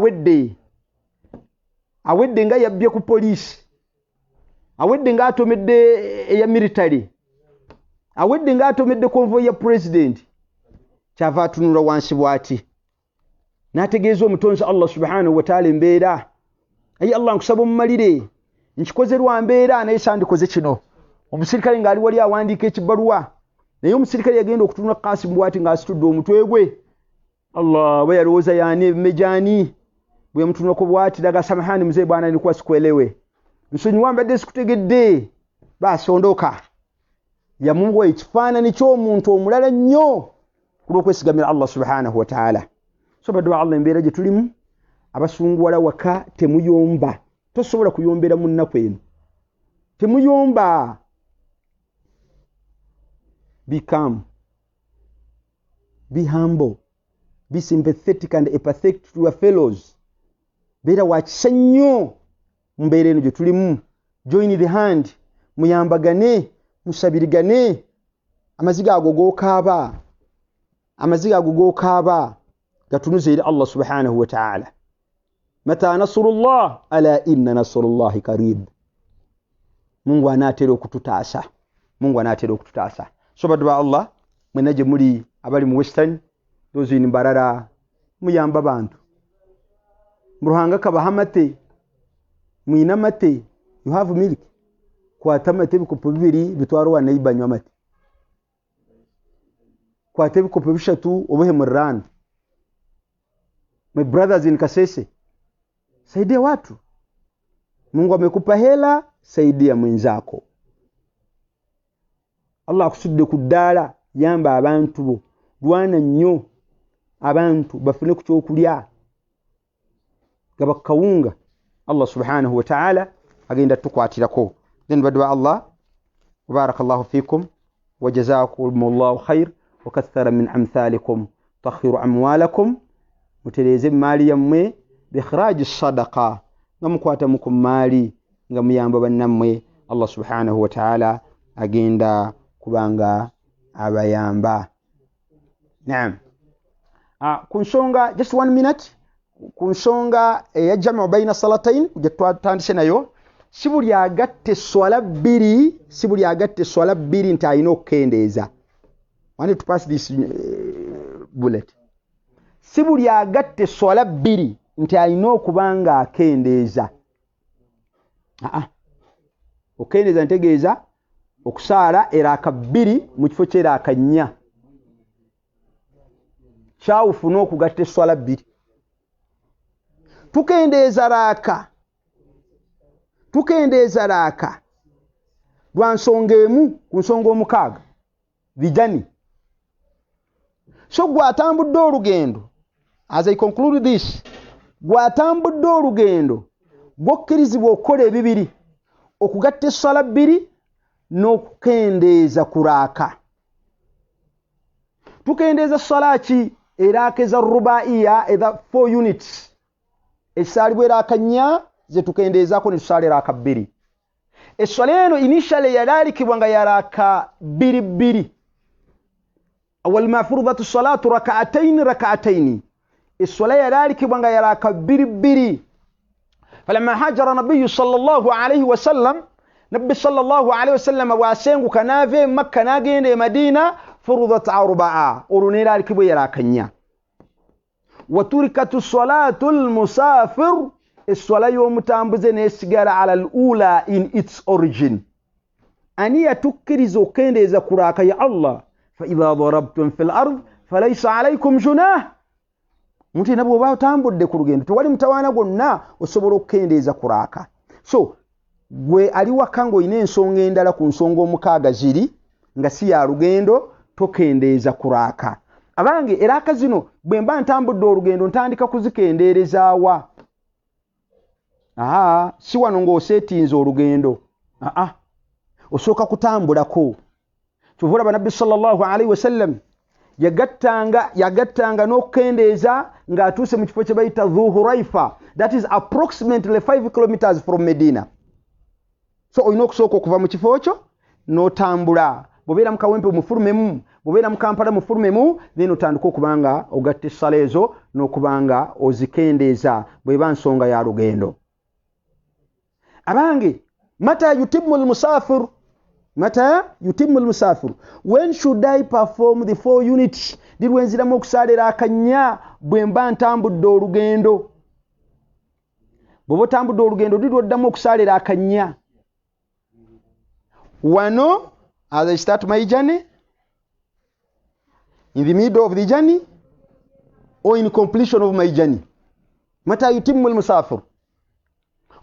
awedde nga yabbye ku poliisi, awedde nga atomedde eya military, awedde nga atomedde convoy ya president. Kyava atunula wansi bw'ati n'ategeeza omutonzi Allah subhanahu wa ta'ala embeera. Ayi Allah nkusaba omumalire nkikoze lwa mbeera naye sandikoze kino. Omusirikale ng'ali wali awandiika ekibaluwa naye omusirikale yagenda okutunula Qasim bw'ati ng'asitudde omutwe gwe. Allah bwe yalowooza yaani ebimejani bwe yamutunulako bw'ati daga samahani mzee bwana nilikuwa sikuelewe. Nsonyiwa mbadde sikutegedde. Basi ondoka. Yamuwa ekifaananyi ky'omuntu omulala nnyo kulw'okwesigamira Allah subhanahu wa ta'ala. So badwa Allah embeera gye tulimu abasunguwala waka temuyomba. Tosobola kuyombera mu nnaku eno. Temuyomba. Be calm. Be humble. Be sympathetic and empathetic to your fellows. Beera wakisa nnyo mu mbeera eno gye tulimu. Join the hand. Muyambagane. Musabirigane. Amaziga ago g'okaaba gatunuze eri Allah subhanahu wa ta'ala. Mata nasrullah ala inna nasrullahi qarib. Mungu anaatera okututaasa. So badwa Allah mwena gye muli abali mu western those in Mbarara muyamba bantu. Muruhanga kabahamate mwina mate you have milk. Kwata mate bikopo 2 bitwaro wa neiba nywa mate. Kwata bikopo 3 obuhe murran. My brothers in Kasese, saidia watu. Mungu amekupa hela, saidia mwenzako. Allah akusudde ku ddala yamba abantu bo. lwana nnyo abantu bafune ku kyokulya nga bakawunga. Allah subhanahu wa ta'ala agenda tukwatirako. Then badwa Allah barakallahu fikum wa jazakumullahu khair wa kathara min amthalikum takhiru amwalakum mutereze mali yammwe bi ikhraj sadaqa ngamukwata mukum mali nga muyamba bannammwe. Allah subhanahu wa ta'ala agenda kubanga abayamba. Naam. Kunsonga just 1 minute kunsonga ya jamu baina salatayn kujatwatandise nayo sibuli agatte swala bbiri nti alina okukendeeza. I want to pass this bullet. Sibuli agatte swala bbiri nti alina okubanga akendeeza. Okendeeza ntegeeza okusaala eraka bbiri mu kifo ky'eraka nnya. Kyawufuna okugatta esswala bbiri. Tukendeeza raaka lwa nsonga emu ku nsonga omukaaga vijani. So gwatambudde olugendo, as I conclude this, gwatambudde olugendo gwokkirizibwa okukola ebibiri: okugatta esswala bbiri n'okukendeeza ku raaka. Tukendeeza esswala ki? Eraaka eza rubaiya eza 4 units esaalibwa eraaka nnya ze tukendeezaako ne tusaala eraaka bbiri. Esswala eno initially yalaalikibwa nga yaraaka bbiri bbiri. Awal ma furudatu salatu rak'atayn. Esswala yalaalikibwa nga yaraaka bbiri bbiri. Falamma hajara nabiyyu sallallahu alayhi wa sallam, nabbi sallallahu alayhi wa sallam bw'asenguka n'ava e Makka n'agenda e Madina, furudat arbaa olunera alikibwe yarakanya. Waturikatu salatul musafir, esswala y'omutambuze n'esigala ala al-ula in its origin. Ani yatukkiriza okendeeza ku raaka ya Allah, fa idha darabtum fil ard falaysa alaykum junah. Muti nabwo batambudde ku lugendo tewali mutawaana gwonna osobola okukendeeza ku raaka. So gwe ali wakango ine ensonga endala ku nsonga omukaaga ziri nga si ya lugendo, tokendeeza ku raaka. Abange eraaka zino bwe mba ntambudde olugendo ntandika kuzikendeerezaawa. Si wano ng'oseetinze olugendo. Osooka kutambulako. Kyova olaba Nabbi sallallahu alayhi wa sallam yagattanga n'okukendeeza ng'atuuse mu kifo kye bayita Thurayya. That is approximately 5 kilometers from Medina. So olina okusooka okuva mu kifo kyo n'otambula. Bw'obeera mu Kawempe mufulumemu, bw'obeera mu Kampala mufulumemu, then otandika okubanga ogatta essala ezo n'okubanga ozikendeeza bw'eba nsonga ya lugendo. Abange, mata yutimmu al-musafir? When should I perform the 4 units? Dirwenziramu okusaala akanya bwe mba ntambudde olugendo. Bw'oba otambudde olugendo dirwoddamu okusaala akanya. Wano, as I start my journey, in the middle of the journey, or in completion of my journey. Mata yutimmu al-musafir?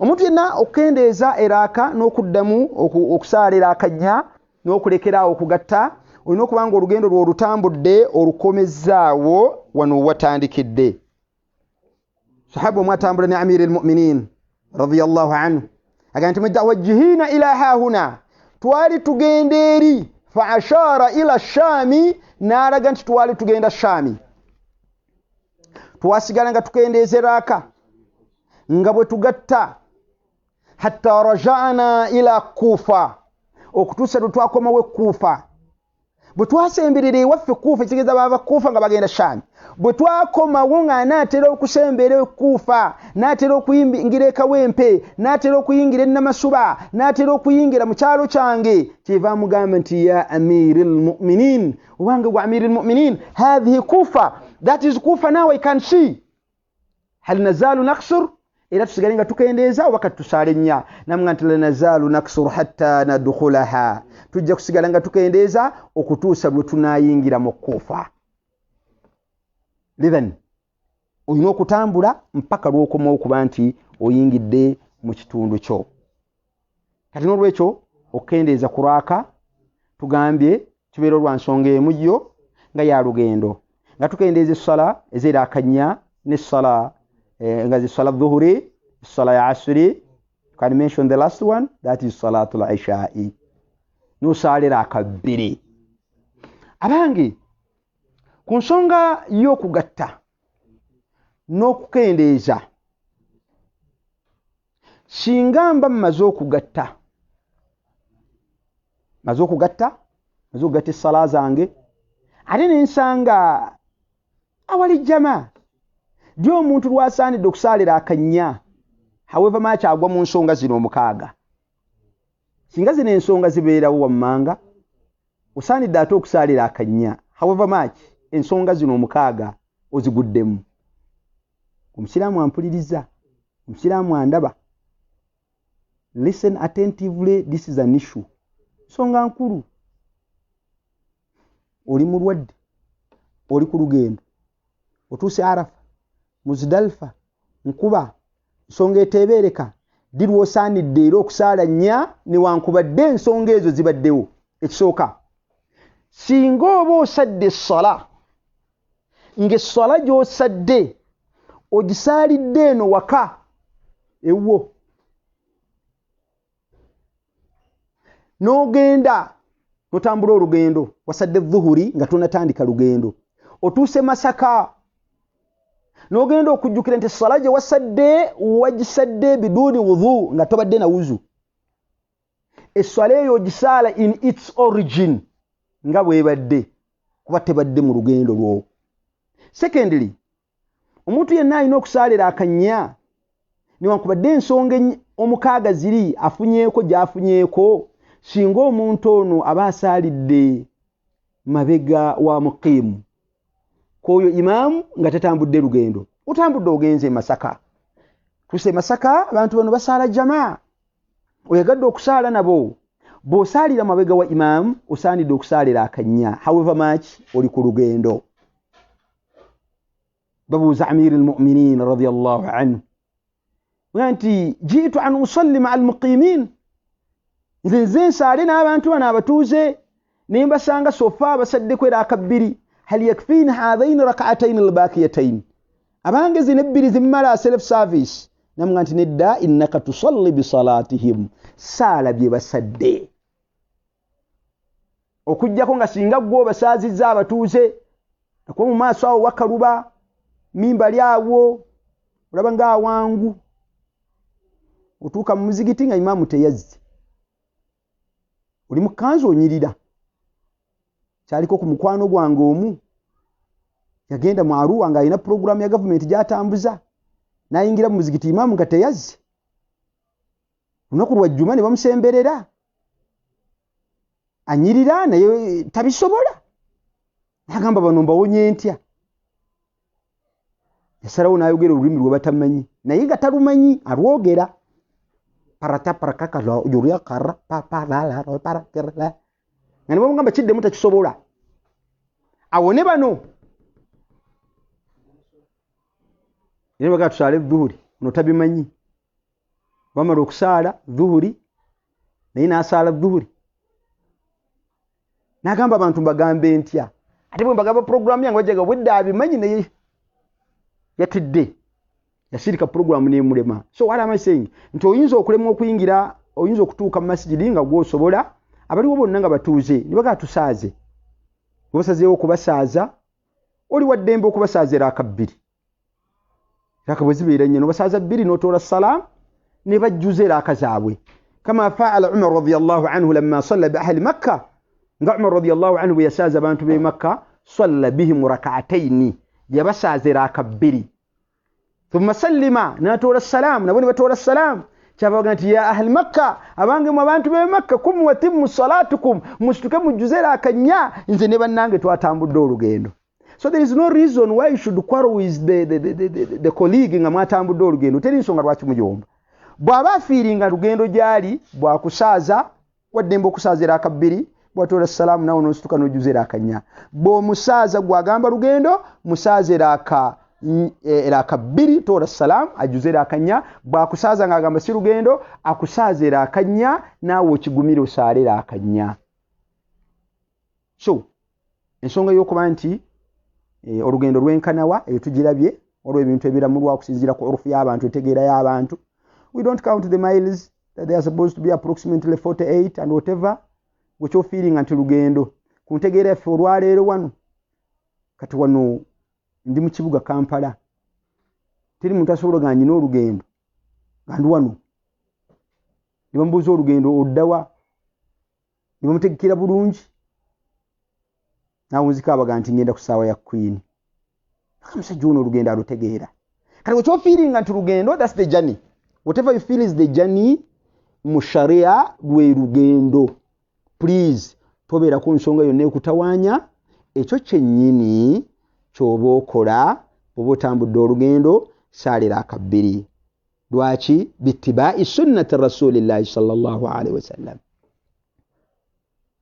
Omuntu yenna okendeeza eraaka n'okuddamu okusaala eraaka nnya n'okulekeraawo okugatta, olina okubanga olugendo lw'olutambudde olukomezzaawo wano watandikidde. Sahaba omwe atambula ne Amir al-Mu'minin radiyallahu anhu agamba nti mutawajjihina ila haahuna, twali tugenda eri, fa ashara ila Shaami, n'alaga nti twali tugenda Shaami. Twasigala nga tukendeeza eraaka nga bwe tugatta hatta raja'na ila Kufa, okutuusa lwe twakomawo Kufa. Bwe twasemberera ewaffe Kufa, ekitegeeza baba Kufa nga bagenda Shaami. Bwe twakomawo nga anaatera okusembera Kufa, naatera okuyingira e Kawempe, naatera okuyingira e Namasuba, naatera okuyingira mu kyalo kyange, kyeva mugamba nti ya Amiril Mu'minin, owange wa Amiril Mu'minin, hadhihi Kufa, that is Kufa now I can see. Hal nazalu naqsur? Era tusigale nga tukendeeza wakati tusaale nnya. Namugamba nti la nazalu naqsur hatta nadkhulaha, tujja kusigala nga tukendeeza okutuusa lwe tunaayingira mu Kufa. Then olina okutambula mpaka lw'okomawo okuba nti oyingidde mu kitundu kyo. Kati n'olwekyo okukendeeza ku raaka tugambye kibeera olwa nsonga emu yo, nga ya lugendo nga tukendeeza essala ez'eraakanya n'essala nga zissala dhuhuri essala ya asiri. Can mention the last one, that is salatul isha'i. N'osaala eraaka bbiri. Abange ku nsonga y'okugatta n'okukendeeza, singa mba mmaze okugatta essala zange ate ne nsanga awali jama dy omuntu lwasaanidde okusaalira akannya, however much agwa mu nsonga zino omukaaga. Singa zino ensonga zibeerawo wammanga, osaanidde ate okusaalira akannya, however much ensonga zino omukaaga oziguddemu. Omusiraamu ampuliriza, omusiraamu andaba. Listen attentively, this is an issue. Nsonga nkulu. Oli mulwadde, oli ku lugendo, otuuse Arafa, Muzdalifa, nkuba, nsonga eteebereka, ddi lw'osaanidde era okusaala nnya newankubadde ensonga ezo zibaddewo. Ekisooka, singa oba osadde essala, ng'essala gy'osadde ogisaalidde eno waka ewwo, n'ogenda n'otambula olugendo, wasadde dhuhuri nga tonatandika lugendo, otuuse Masaka, n'ogenda okujjukira nti essala gye wasadde wagisadde biduuni wudhu nga tobadde na wuzu. Essala eyo ogisaala in its origin nga bwebadde, kuba tebadde mu lugendo lwo. Secondly, omuntu yenna alina okusaalira akannya newankubadde ensonga omukaaga ziri afunyeeko gy'afunyeeko, singa omuntu ono aba asaalidde mabega wa muqiimu k'oyo imaamu nga tatambudde lugendo. Otambudde ogenze e Masaka, tuse Masaka abantu bano basaala jamaa, oyagadde okusaala nabo, bw'osaalira mabega wa imaamu osaanidde okusaalira akannya, however much oli ku lugendo. babuuza Amir al-Mu'minin radiyallahu anhu nti jiitu an usalli ma'a al-muqimin, nze nsaale n'abantu bano abatuuze ne mbasanga sofa basaddeko eraaka bbiri, hal yakfini hadhaini rak'ataini al-baqiyataini, abange zino ebbiri zimmala self service. Namugamba nti nedda, innaka tusalli bi salatihim, saala bye basadde. Okujjako nga singa gwe obasaazizza abatuuze akuba mu maaso awo wakaluba mimbali awo olaba nga awangu, otuuka mu muzigiti nga imaamu teyazze, oli mu kanzu onyirira. Kyaliko ku mukwano gwange omu yagenda mu Arua nga alina programu ya gavumenti gy'atambuza, n'ayingira mu muzigiti imaamu nga teyazze. Lunaku lwa Jjuma ne bamusemberera, anyirira naye tabisobola. N'agamba bano mbawonye ntya? Yasalawo n'ayogera olulimi lwe batamanyi, naye nga talumanyi alwogera. Parata parakakala yuria kara papalala parakera. Nga ne bamugamba kiddemu takisobola. Awone bano. Yene baga tusaale dhuhuri, no tabimanyi. Bamala okusaala dhuhuri, naye n'asaala dhuhuri. N'agamba abantu mbagambe ntya? Ate bwe mbagamba programu yange wajjaga bwedda abimanyi naye yatidde. Yasirika programu n'emulema. So what am I saying? Nti oyinza okulemwa okuyingira, oyinza okutuuka mu masjidi nga gw'osobola, abaliwo bonna nga batuuze, ne baga tusaaze. Basazeewo okubasaaza, oli waddembe okubasaaza eraaka bbiri. Eraaka bwe zibeera nnya n'obasaaza bbiri n'otoola salaam ne bajjuza eraaka zaabwe. Kama faala Umar radiyallahu anhu lamma salla bi ahli Makkah. Nga Umar radiyallahu anhu bwe yasaaza abantu b'e Makkah, salla bihim rak'ataini, yabasaaza eraaka bbiri. Thumma sallima, n'atoola salaam, nabo ne batoola salaam. Kyabaga nti ya ahli Makkah, abange mu abantu b'e Makkah, kum wa timmu salatukum, musituke mujjuze eraaka nnya, nze ne bannange twatambudde olugendo. So there is no reason why you should quarrel with the colleague nga mwatambudde olugendo. Teri nsonga lwaki muyomba. Bw'aba afiiringa lugendo gyali, bw'akusaaza, waddembe okusaaza eraaka bbiri, bw'atoola salaamu nawo n'osituka n'ojjuza eraaka nnya. Bw'omusaaza gw'agamba lugendo, musaaza eraaka bbiri, toola salaamu, ajjuza eraaka nnya. Bw'akusaaza ng'agamba si lugendo, akusaaza eraaka nnya, naawe okigumira osaale eraaka nnya. So, ensonga y'okuba nti olugendo lwenkanawa eyo tugirabye olwo ebintu ebiramulwa okusinziira ku urufu y'abantu etegeera y'abantu. We don't count the miles that they are supposed to be approximately 48 and whatever. Gwe feeling nti lugendo ku ntegeera yaffe olwaleero wano kati wano ndi mu kibuga Kampala teri muntu asobola nga nyina olugendo nga ndi wano ne bamubuuza olugendo oddawa ne bamutegekera bulungi nawunzika abaga nti ngenda ku ssaawa ya Queen. Omusajja ono olugendo alutegeera. Kati gwe feeling nti lugendo, that's the journey. Whatever you feel is the journey, mu sharia lwe lugendo. Please tobeera ku nsonga yonna ekutawaanya ekyo kyennyini ky'oba okola oba otambudde olugendo saalira akabbiri. Lwaki? Bittibai sunnati rasulillahi sallallahu alaihi wasallam.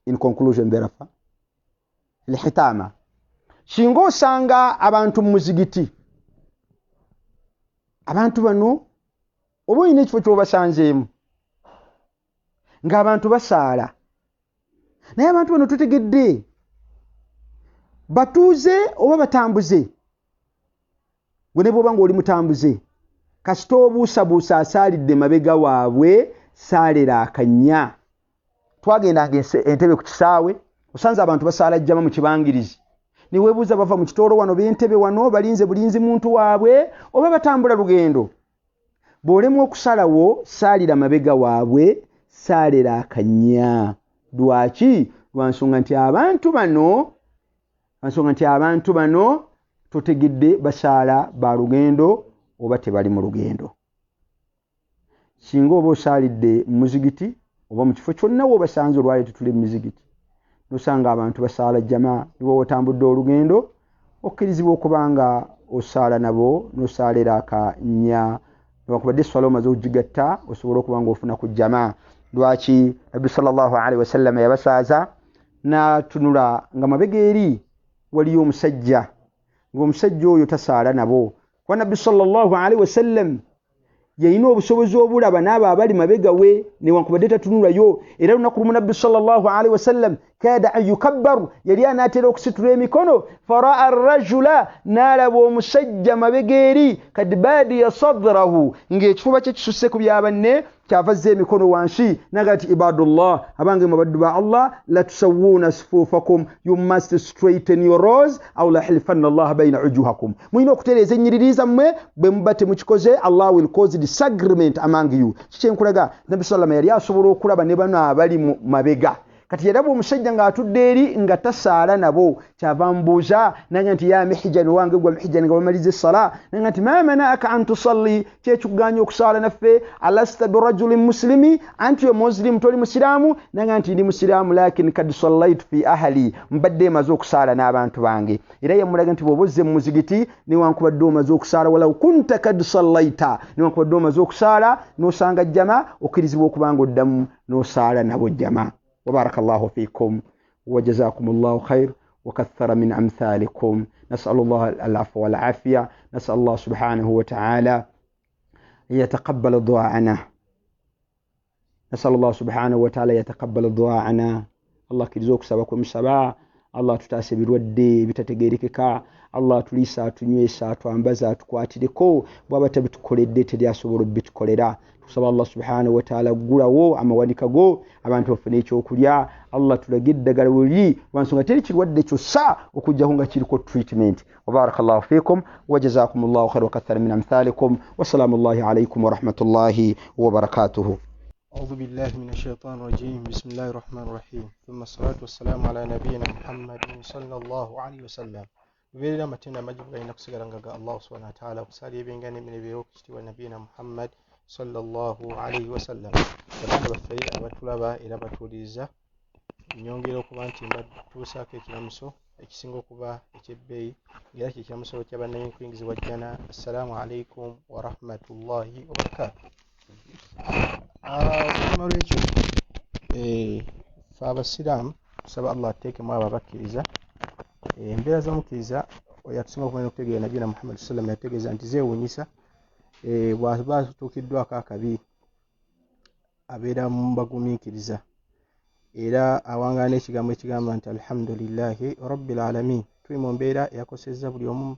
In conclusion therefore, lihitama singa osanga abantu mu muzigiti abantu bano oba olina ekifo ky'obasanzeemu ng'abantu basaala naye abantu bano tutegedde batuuze oba batambuze. Gwe ne bw'oba ng'oli mutambuze kasita obuusabuusa asaalidde mabega waabwe saalera akannya. Twagendanga entebe ku kisaawe osanze abantu basaala jjama mu kibangirizi ne weebuuza bava mu kitoolo wano b'entebe wano balinze bulinzi muntu waabwe oba batambula lugendo. Bw'olemwa okusalawo saalira mabega waabwe saalera akannya. Lwaki? Lwa nsonga nti abantu bano totegedde basaala ba lugendo oba tebali mu lugendo. Singa oba osaalidde mu muzigiti oba mu kifo kyonna w'obasanze olwaleero tuli mu mizigiti nosanga abantu basaala jjama niwo otambudde olugendo okkirizibwa okuba nga osaala nabo nosaalera akannya newankubadde esswala omaze okugigatta osobola okuba nga ofuna ku jjama. Lwaki? Nabbi sallallahu alaihi wasallam yabasaaza n'atunula nga mabega eri waliyo omusajja ng'omusajja oyo tasaala nabo. Kuba Nabbi sallallahu alaihi wasallam yalina obusobozi obulaba n'abo abali mabega we newankubadde tatunulayo. Era lunaku lumu Nabbi sallallahu alaihi wasallam kaada an yukabbaru yali anaatera okusitula emikono faraa arrajula n'alaba omusajja mabega eri kad baadiya sadrahu ng'ekifuba kye kisusse ku bya banne kyava azza emikono wansi naga ati ibadullah abange mubaddu ba Allah la tusawwuna sufufakum you must straighten your rows aw la hilfanna Allah bayna ujuhakum. Mulina okutereeza ennyiriri zammwe bwe muba temukikoze Allah will cause disagreement among you. Kikyenkulaga Nabbi sallallahu yali asobola okulaba ne bano abali mu mabega. Kati yaraba omusajja ng'atudde eri nga tasaala nabo kyava mbuuza naga nti ya mihijani wange gwa mihijani nga bamaliza essala naga nti ma manaaka an tusalli kyekikuganya okusaala naffe alasta birajulin muslimi anti yo muslimu toli musiraamu naga nti ndi musiraamu lakin kad sallaitu fi ahli mbadde maze okusaala n'abantu bange. Era yamulaga nti bw'oba ozze mu muzigiti newankubadde omaze okusaala walaw kunta kad sallaita newankubadde omaze okusaala n'osanga jjama okkirizibwa okuba nga oddamu n'osaala nabo jjama. وبارك الله فيكم وجزاكم الله خير وكثر من أمثالكم. نسأل الله العفو والعافية. نسأل الله سبحانه وتعالى يتقبل دعاءنا. نسأل الله سبحانه وتعالى يتقبل دعاءنا. الله كرزوك سبكم سبا الله تتاسب الودي بتتجيركك الله تليسا تنيسا توامبزا تكواتيدكو بابا تبتكوليدي تدياسو بتكوليدا. Tusaba Allah subhanahu wa ta'ala gulawo amawanika go abantu bafune ekyokulya. Allah tulagidde ddagala wuli wansonga teri kirwadde kyonna okujjaho nga kiriko treatment. Wa barakallahu fikum wa jazakumullahu khairan wa kathara min amthalikum. Wassalamu alaykum wa rahmatullahi wa barakatuhu. أعوذ بالله من الشيطان الرجيم. بسم الله الرحمن الرحيم. ثم الصلاة والسلام على نبينا محمد صلى الله عليه وسلم. Vile matenda majibu gaina kusigaranga Allah subhanahu wa ta'ala kusali bingani minebyo kishitiwa nabiyina Muhammad sallallahu alayhi wasallam. Abantu baffe abatulaba era batuliza nyongera okuba nti mbatuusaako ekiramuso ekisinga okuba ekyebbeeyi era kyekiramuso ky'abannannyini kuyingizibwa jjana. Assalamu alaikum wa rahmatullahi wa barakatuh. Oluvannyuma lw'ekyo ffe abasiraamu tusaba Allah ateekemu abo abakkiriza embeera z'omukkiriza oyo atusinga okumanya okutegeera nabiyina Muhammad sallam yategeeza nti zeewuunyisa bw'aba atuukiddwako akabi abeera mu bagumiikiriza era awangaala n'ekigambo ekigamba nti alhamdulillahi rabbil alamin. Tuli mu mbeera eyakosezza buli omu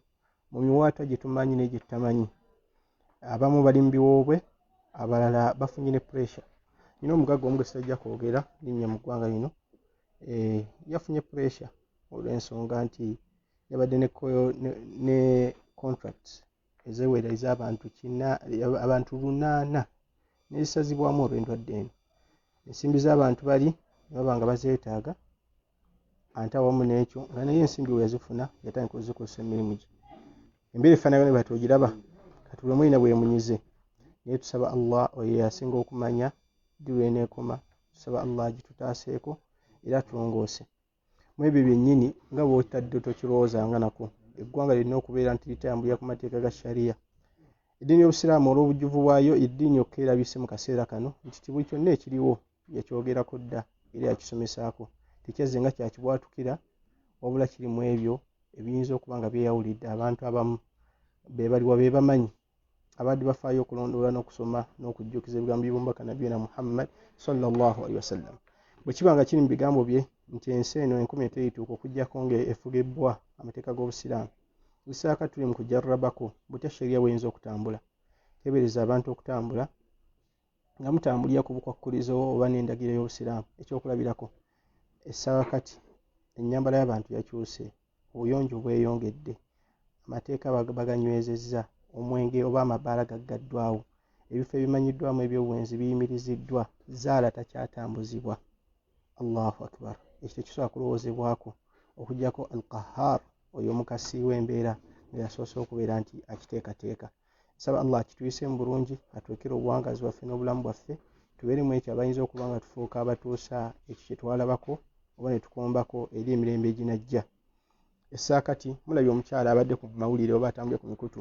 mu miwaatwa gye tumanyi n'egye tutamanyi. Abamu bali mu biwoobwe, abalala bafunye pressure. Nina omugagga omu gwe sitajja kwogera linnya mu ggwanga lino, yafunye pressure olw'ensonga nti yabadde ne contracts ezeewera ez'abantu abantu 8 n'ezisazibwamu olw'endwadde eno. Ensimbi z'abantu bali baba nga bazeetaaga, ate awamu n'ekyo nga naye ensimbi we yazifuna yatandika okuzikozesa emirimu gye. Embeera efaanagana bwe batogiraba kati buli mulina bwemunyize, naye tusaba Allah oyo yasinga okumanya ddi lw'eneekoma. Tusaba Allah agitutaaseeko era atulongoose mu ebyo byennyini nga bw'otadde tokirowoozanga nako. Eggwanga lirina okubeera nti litambulira ku mateeka ga shariya. Eddiini y'Obusiraamu olw'obujjuvu bwayo eddiini yokka erabise mu kaseera kano nti buli kyonna ekiriwo yakyogerako dda era yakisomesaako, tekyazze nga kyakibwatukira, wabula kiri mu ebyo ebiyinza okuba nga byeyawulidde. Abantu abamu be baliwa be bamanyi abadde bafaayo okulondoola n'okusoma n'okujjukiza ebigambo by'omubaka Nabiyina Muhammad sallallahu alaihi wasallam. Bwe kiba nga kiri mu bigambo bye nti ensi eno enkumi eterituuka okuggyako ng'efugibbwa amateeka g'Obusiraamu, bisaaka tuli mu kujarrabako butya shariya bw'eyinza okutambula. Teebereza abantu okutambula nga mutambulira ku bukwakkulizo oba n'endagiro y'Obusiraamu. Ekyokulabirako essaawa kati ennyambala y'abantu yakyuse, obuyonjo bweyongedde, amateeka baganywezezza, omwenge oba amabaala gaggaddwawo, ebifo ebimanyiddwamu eby'obuwenzi biyimiriziddwa, zaala takyatambuzibwa. Allahu akbar. Ekyo tekisobola kulowoozebwako okuggyako al-Qahhar oyo omukasi w'embeera nga yasoose okubeera nti akiteekateeka. Saba Allah akituyise mu bulungi, atwekere obuwangazi bwaffe n'obulamu bwaffe, tubeere mu ekyo abayinza okuba nga tufuuka abatuusa ekyo kye twalabako oba ne tukombako eri emirembe eginajja. Essaakati mulabye omukyala abadde ku mawulire oba atambulye ku mikutu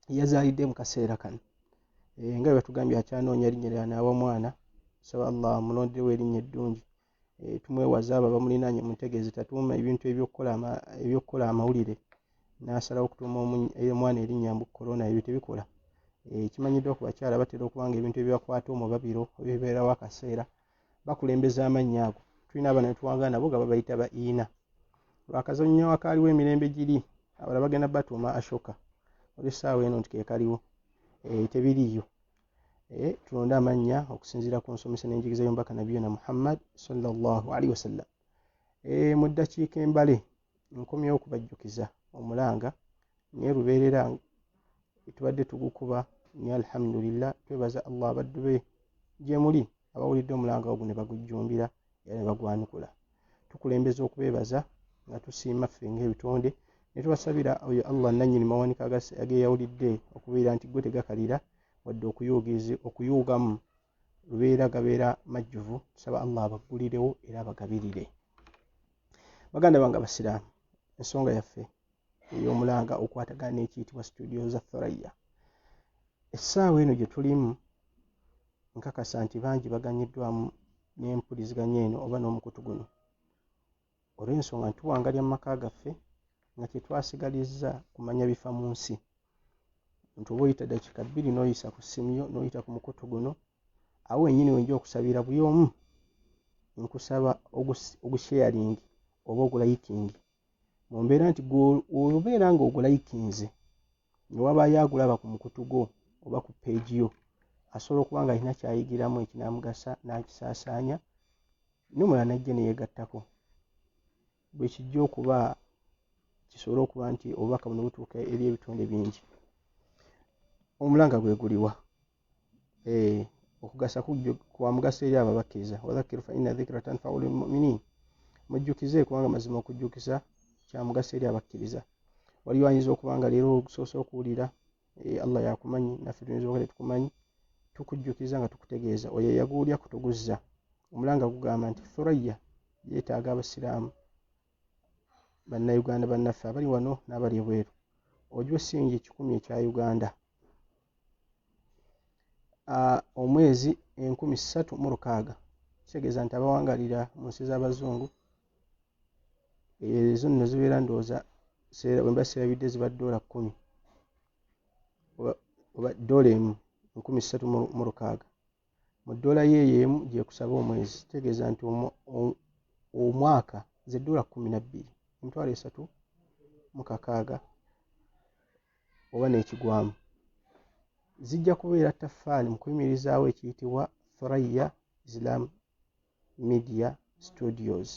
yazaalidde mu kaseera kano, nga bwe batugambye akyanoonya erinnya ly'anaaba omwana. Saba Allah mulonderewo erinnya eddungi, tumwewaza abo abamulinaanye muntegeeze tatuuma ebintu eby'okukola amawulire n'asalawo okutuuma omwana erinnya mbu korona. Ebyo tebikola. Kimanyiddwa ku bakyala batera okuba nga ebintu ebibakwata omwo babiro ebibeerawo akaseera bakulembeza amannya ago. Tulina abaana ne tuwangaala nabo nga babayita ba erina. Lwakazannyo akaaliwo emirembe giri, abalala bagenda batuuma ashoka. Olw'essaawa eno nti ke kaliwo, tebiriiyo. Tulonde amannya okusinziira ku nsomesa n'enjigiriza y'omubaka Nabiyina Muhammad sallallahu alaihi wasallam. Mu ddakiika embale nkomyewo okubajjukiza omulanga naye lubeerera tubadde tugukuba, ne alhamdulillah twebaza Allah abaddu be gye muli abawulidde omulanga ogwo ne bagujjumbira era ne bagwanukula. Tukulembeza okubeebaza nga tusiima ffe ng'ebitonde ne tubasabira oyo Allah nannyini mawanika ageyawulidde okubeera nti gwe tegakalira wadde okuyuugamu lubeera gabeera majjuvu. Tusaba Allah abaggulirewo era abagabirire. Baganda bange Abasiraamu, ensonga yaffe ey'omulanga okwatagana n'ekiyitibwa studio za Thurayya, essaawa eno gye tulimu nkakasa nti bangi baganyiddwamu n'empuliziganya eno oba n'omukutu guno olw'ensonga nti tuwangalya mu maka gaffe nga kyetwasigalizza kumanya bifa mu nsi. Nti oba oyita dakiika 2 n'oyisa ku ssimu yo n'oyita ku mukutu guno, awo wennyini wenja okusabira buli omu nkusaba ogusharing oba ogulayikingi mu mbeera nti obeera nga ogulayikinze ne wabaayo agulaba ku mukutu gwo oba ku peegi yo, asobola okuba nga alina kyayigiramu ekinaamugasa n'akisaasaanya n'omulala najja ne yeegattako. Bwe kijja okuba kisobole okuba nti obubaka buno butuuka eri ebitonde bingi. Omulanga gweguliwa, okugasa kwa mugaso eri abo abakkiriza. Wadhakkir fa inna dhikra tanfa'u lil mu'minin. Mujjukize kubanga mazima okujjukiza kya mugaso eri abakkiriza. Waliwo ayinza okuba nga leero okusoose okuwulira Allah yakumanyi naffe tuyinza okuba tetukumanyi, tukujjukiza nga tukutegeeza oyo yaguwulya kutuguzza. Omulanga gugamba nti Thurayya yeetaaga Abasiraamu bannayuganda bannaffe abali wano n'abali ebweru ojwe singi 10 ekya Uganda omwezi 3,600. Kitegeeza nti abawangalira mu nsi z'abazungu ezo nno zibeera ndowooza bwemba sirabidde ziba $10 oba $1,3,600. mu dola ye emu gye kusaba omwezi kitegeeza nti omwaka ze dola 12 emitwalo 3,600 oba n'ekigwamu zijja kubeera taffaali mu kuyimirizaawo ekiyitibwa Thurayya Islam Media Studios.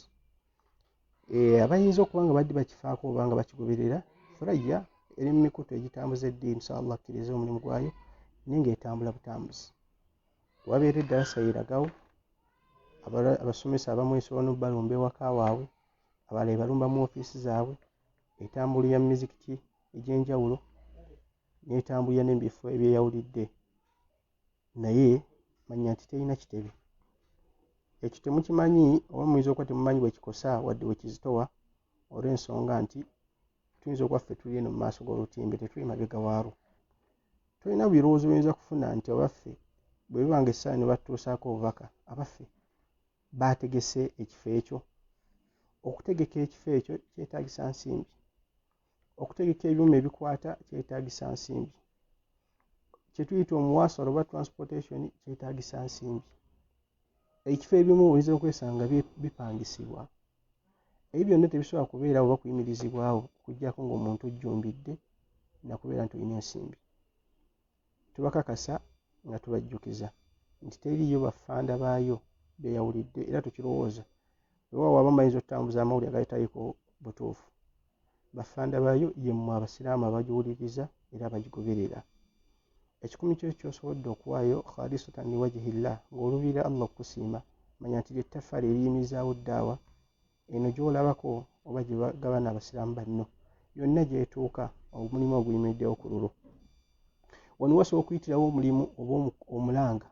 Abayinza okuba nga badde bakifaako oba nga bakigoberera, Thurayya eri mu mikutu egitambuza eddiini inshallah akkiriza omulimu gwayo naye ng'etambula butambuzi. Wabeera eddarasa yeragawo, abasomesa abamu esobola n'obalumba ewaka waabwe, abalala ebalumba mu ofiisi zaabwe, etambulira mu mizikiti egy'enjawulo n'etambulira n'ebifo ebyeyawulidde, naye manya nti terina kitebe. Ekyo temukimanyi oba muyinza okuba temumanyi bwe kikosa wadde we kizitowa olw'ensonga nti tuyinza okuba ffe tuli eno mu maaso g'olutimbe tetuli mabega waalwo. Tolina birowoozo biyinza kufuna nti abaffe bwe biba nga essaawa ne batutuusaako obubaka abaffe baategese ekifo ekyo. Okutegeka ekifo ekyo kyetaagisa nsimbi, okutegeka ebyuma ebikwata kyetaagisa nsimbi, kye tuyita omuwaasolo oba transportation kyetaagisa nsimbi. Ekifo ebimu oyinza okwesanga bipangisibwa, ebyo byonna tebisobola kubeera oba kuyimirizibwawo okuggyako ng'omuntu ojjumbidde nakubeera nti olina ensimbi. Tubakakasa nga tubajjukiza nti teriyo bafanda baayo beeyawulidde era tukirowooza weewaawo abamu bayinza okutambuza amawulire agayitayiko butuufu. Bafanda baayo ye mmwe abasiraamu abagiwuliriza era abagigoberera. Ekikumi kyo ky'osobodde okuwaayo khalisatan liwajihillah ng'olubira Allah okukusiima, manya nti ly'ettaffaali eriyimirizaawo ddaawa eno gy'olabako oba gye bagabana abasiraamu banno yonna gy'etuuka omulimu oguyimiriddewo ku lulwo. Wano wasobola okuyitirawo omulimu oba omulanga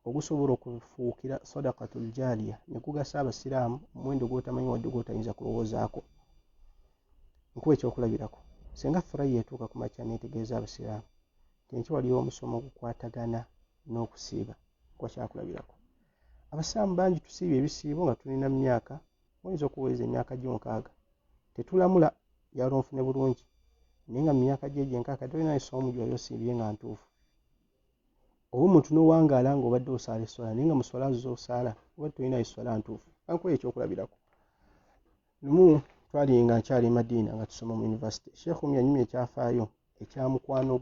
ogusobola okufuukira sadaqatul jaaliya ne gugasa abasiraamu omuwendo gw'otamanyi wadde gw'otayinza kulowoozaako. Nkuba ekyokulabirako, singa Thurayya etuuka ku makya neetegeeza abasiraamu tenkya waliwo omusomo ogukwatagana n'okusiiba, kuba kyakulabirako. Abasiraamu bangi tusiibye ebisiibo nga tulina mu myaka, oyinza okuweza emyaka gye 6 tetulamula yalwo nfune bulungi, naye nga mu myaka gye 6 tolina essomo gy'oli osiibye nga ntuufu. Oba omuntu n'owangaala ng'obadde osaala esswala naye nga mu swala z'osaala obadde tolina esswala ntuufu. Kankuba ekyokulabirako, lumu twali nga nkyali Madiina nga tusoma mu yunivasite, Sheekh yanyumya ekyafaayo ekya mukwano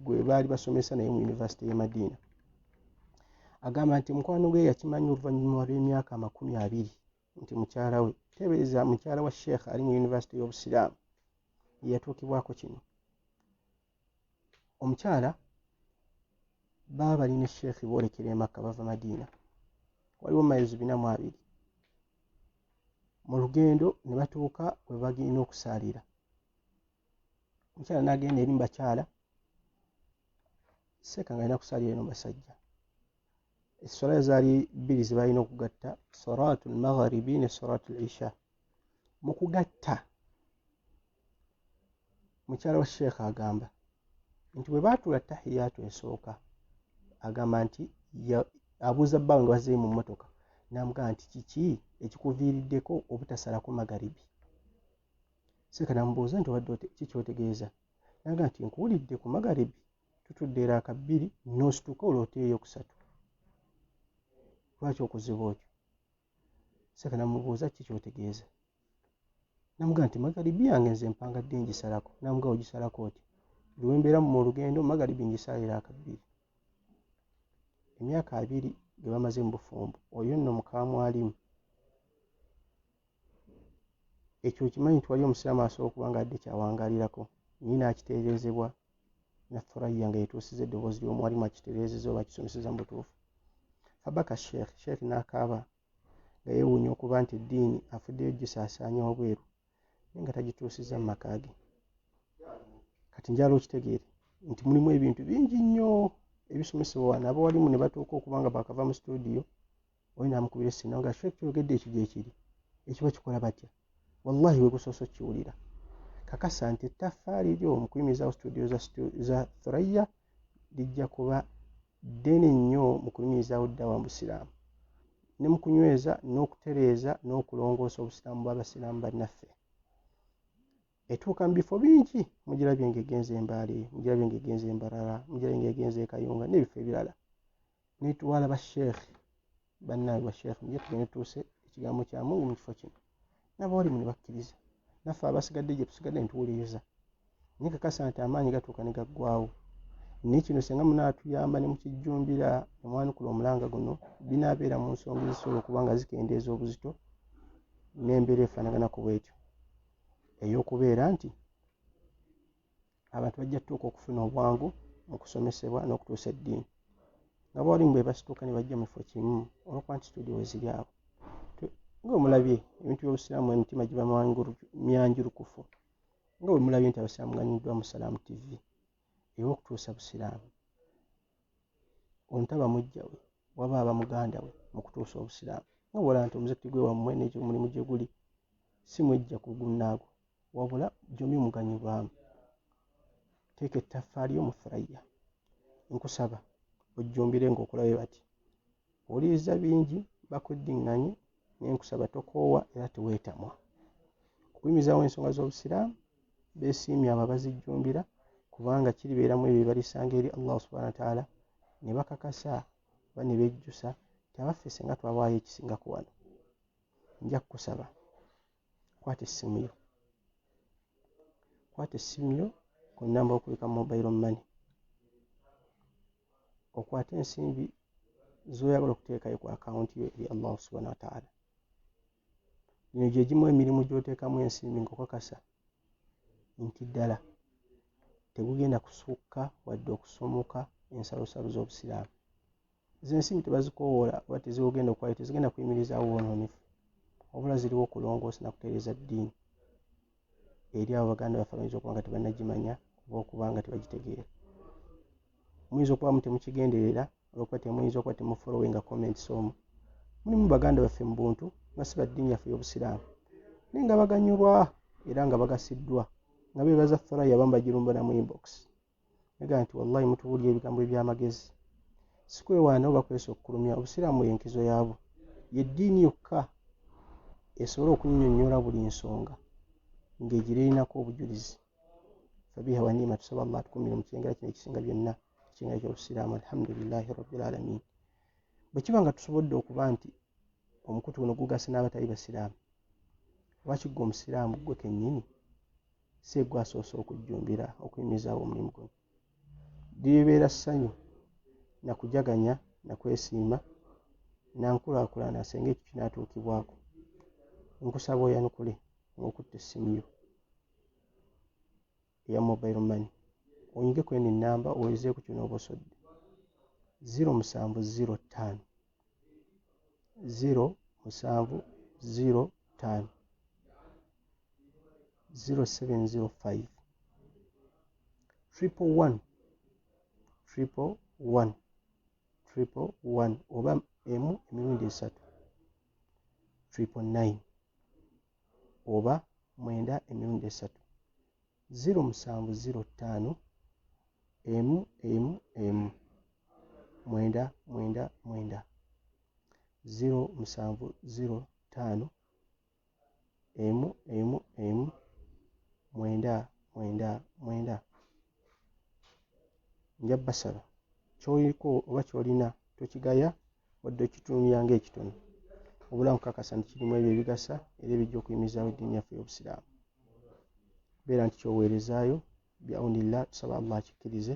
gwe baali basomesa naye mu yunivasite y'e Madiina. Agamba nti mukwano gwe yakimanyi oluvannyuma lw'emyaka 20 nti mukyala we, teebereza mukyala wa Sheekh ali mu yunivasite y'Obusiraamu ye yatuukibwako kino. Omukyala baba bali ne Sheekh boolekera e Makka bava Madiina, waliwo mayizi 420. Mu lugendo ne batuuka we bagenda okusaalira. Omukyala n'agenda eri mu bakyala, Sheekh ng'alina kusaalira eno basajja. Esswala zaali 2 ze balina okugatta, salaatul magharibi ne salaatul isha. Mu kugatta mukyala wa Sheekh agamba nti bwe baatula tahiyaatu esooka, agamba nti abuuza bbaawe nga bazzeeyo mu mmotoka, n'amugamba nti kiki ekikuviiriddeko obutasalako magharibi? Sheekh n'amubuuza nti obadde kikyotegeeza? N'agamba nti nkuwulidde ku magharibi tutudde eraaka 2 n'osituka olwoteeyo 3. Lwaki okuziba otyo? Sheekh n'amubuuza kikyotegeeza? N'amugamba nti magharibi yange nze mpangadde ngisalako. N'amugamba ogisalako oti? Lwe mbeera mu lugendo magharibi ngisala eraaka 2. Emyaka 2 ge bamaze mu bufumbo, oyo nno mukamwalimu. Ekyo okimanyi nti wali omusiraamu asobola okuba nga adde kyawangaalirako naye n'akitereezebwa na Thurayya nga yetuusiza eddoboozi ly'omwalimu akitereezeza oba akisomeseza mu butuufu. Fabaka Sheekh n'akaaba nga yeewuunya okuba nti eddiini afuddeyo gisaasaanya wabweru naye nga tagituusiza mu maka ge. Kati njala okitegeere nti mulimu ebintu bingi nnyo ebisomesebwa wano. Abawalimu ne batuuka okuba nga bakava mu studio, oli n'amukubira essina nga Sheekh kyogedde ekyo gye kiri, ekiba kikola batya? Wallahi we gusoose okkiwulira. Kakasa nti ettaffaali lyo mu kuyimirizawo studio za Thurayya lijja kuba ddene nnyo mu kuyimirizaawo ddaawa mu Busiraamu ne mu kunyweza n'okutereeza n'okulongoosa obusiraamu bw'abasiraamu bannaffe. Etuuka mu bifo bingi, mugirabye ng'egenze e Mbale, mugirabye ng'egenze e Mbarara, mugirabye ng'egenze e Kayunga n'ebifo ebirala. netwala bashekhe bannaabwe bashekhe mujje tugende tuuse ekigambo kya Mungu mu kifo kino nabo oli muni bakkiriza naffe abasigadde gye tusigadde ntuwuliriza naye kakasa nti amaanyi gatuuka ne gaggwawo naye kino singa munaatuyamba ne mukijjumbira nemwanukula omulanga guno binaabeera mu nsonga ezisobola okuba nga zikendeeza obuzito n'embeera efaanaganako bwetyo ey'okubeera nti abantu bajja tutuuka okufuna obwangu mu kusomesebwa n'okutuusa eddiini nga bwalimu bwe basituuka ne bajja mu kifo kimu olwokuba nti studio we ziri awo ng'omulabye ebintu by'obusiraamu emitima giba myanjulukufu nga bwe mulabye nti abasiraamu ganyiddwa mu Salaamu TV ey'okutuusa busiraamu ontaba mujja we waba aba muganda we mu kutuusa obusiraamu nga bw'olaba nti omuzikiti gwe wammwe n'omulimu gye guli si mwejja ku gunnaago wabula gyombi muganyulwamu teeka ettaffaali yo mu Thurayya nkusaba ojjumbire ng'okulabe bati owuliriza bingi bakuddiŋŋanye naye nkusaba tokoowa era teweetamwa okuyimizaawo ensonga z'obusiraamu beesiimye abo abazijjumbira kubanga kiribeeramu ebyo balisanga eri Allah subhanahu wa ta'ala ne bakakasa oba ne bejjusa nti abaffe singa twawaayo ekisingako wano nja kukusaba kwata essimu yo ku nnamba okuleka mobile money okwate ensimbi z'oyagala okuteekayo ku akawunti yo eri Allah subhanahu wa ta'ala gino gye gimu emirimu gy'oteekamu ensimbi ng'okakasa nti ddala tegugenda kusukka wadde okusomoka ensalosalo z'obusiraamu z'ensimbi tebazikoowoola oba tezigenda okwayo tezigenda kuyimirizaawo bwonoonefu wabula ziriwo okulongoosa nakutereeza ddiini eri abo baganda baffe abayinza okuba nga tebannagimanya oba okuba nga tebagitegeera muyinza okuba mu temukigenderera olwokuba temuyinza okuba temufolowinga comments omwo mulimu baganda baffe mu buntu nga si baddiini yaffe y'obusiraamu naye nga baganyulwa era nga bagasiddwa nga beebaza Thurayya abamu bagirumbana mu inbox naga nti wallahi mutubuulira ebigambo eby'amagezi si kwewaana oba kwesa okukulumya obusiraamu yenkizo yaabwo yeddiini yokka esobola okunnyonnyola buli nsonga ng'egirinako obujulizi fabiha wa ni'ma tusaba Allah atukumire mu kyengera kino ekisinga byonna ekyengera ky'obusiraamu alhamdulillahi rabbil alamin bwe kiba nga tusobodde okuba nti omukutu guno gugasa n'abatali basiraamu lwaki gwe omusiraamu gwe kennyini si gwe asoose okujjumbira okuyimizaawo omulimu guno libeera ssanyu nakujaganya nakwesiima nankulaakulana senga ekyo kinaatuukibwako nkusaba oyanukule ng'okutta essimu yo eya mobile money onyigeko eno ennamba oweerezeeku ky'onooba osodde 0705 0705 111 oba emirundi 3 999 oba 9 emirundi 3 0705 999 0705 999 nja basaba ky'oliko oba ky'olina tokigaya wadde okitunuulira ng'ekitono obula nkakasa nti kirimu ebyo ebigasa era ebijja okuyimizaawo eddiini yaffe y'obusiraamu beera nti kyoweerezaayo biaunillah tusaba Allah akikkirize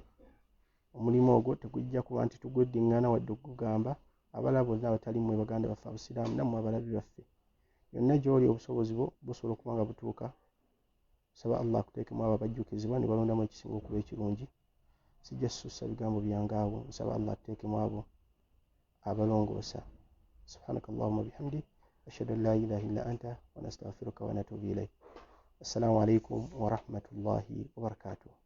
omulimu ogwo tegujja kuba nti tuguddiŋŋana wadde okugamba abalala bonna abatali mmwe baganda baffe abusiraamu nammwe abalabi baffe yonna gy'oli obusobozi bwo busobola okuba nga butuuka saba Allah akuteekemu abo abajjukizibwa ne balondamu ekisinga okuba ekirungi sijja sussa bigambo byange awo nsaba Allah atuteekemu abo abalongoosa subhanaka Allahumma bihamdik ashhadu an la ilaha illa anta wa nastaghfiruka wa natubu ilayk assalamu alaikum wa rahmatullahi wa barakatuh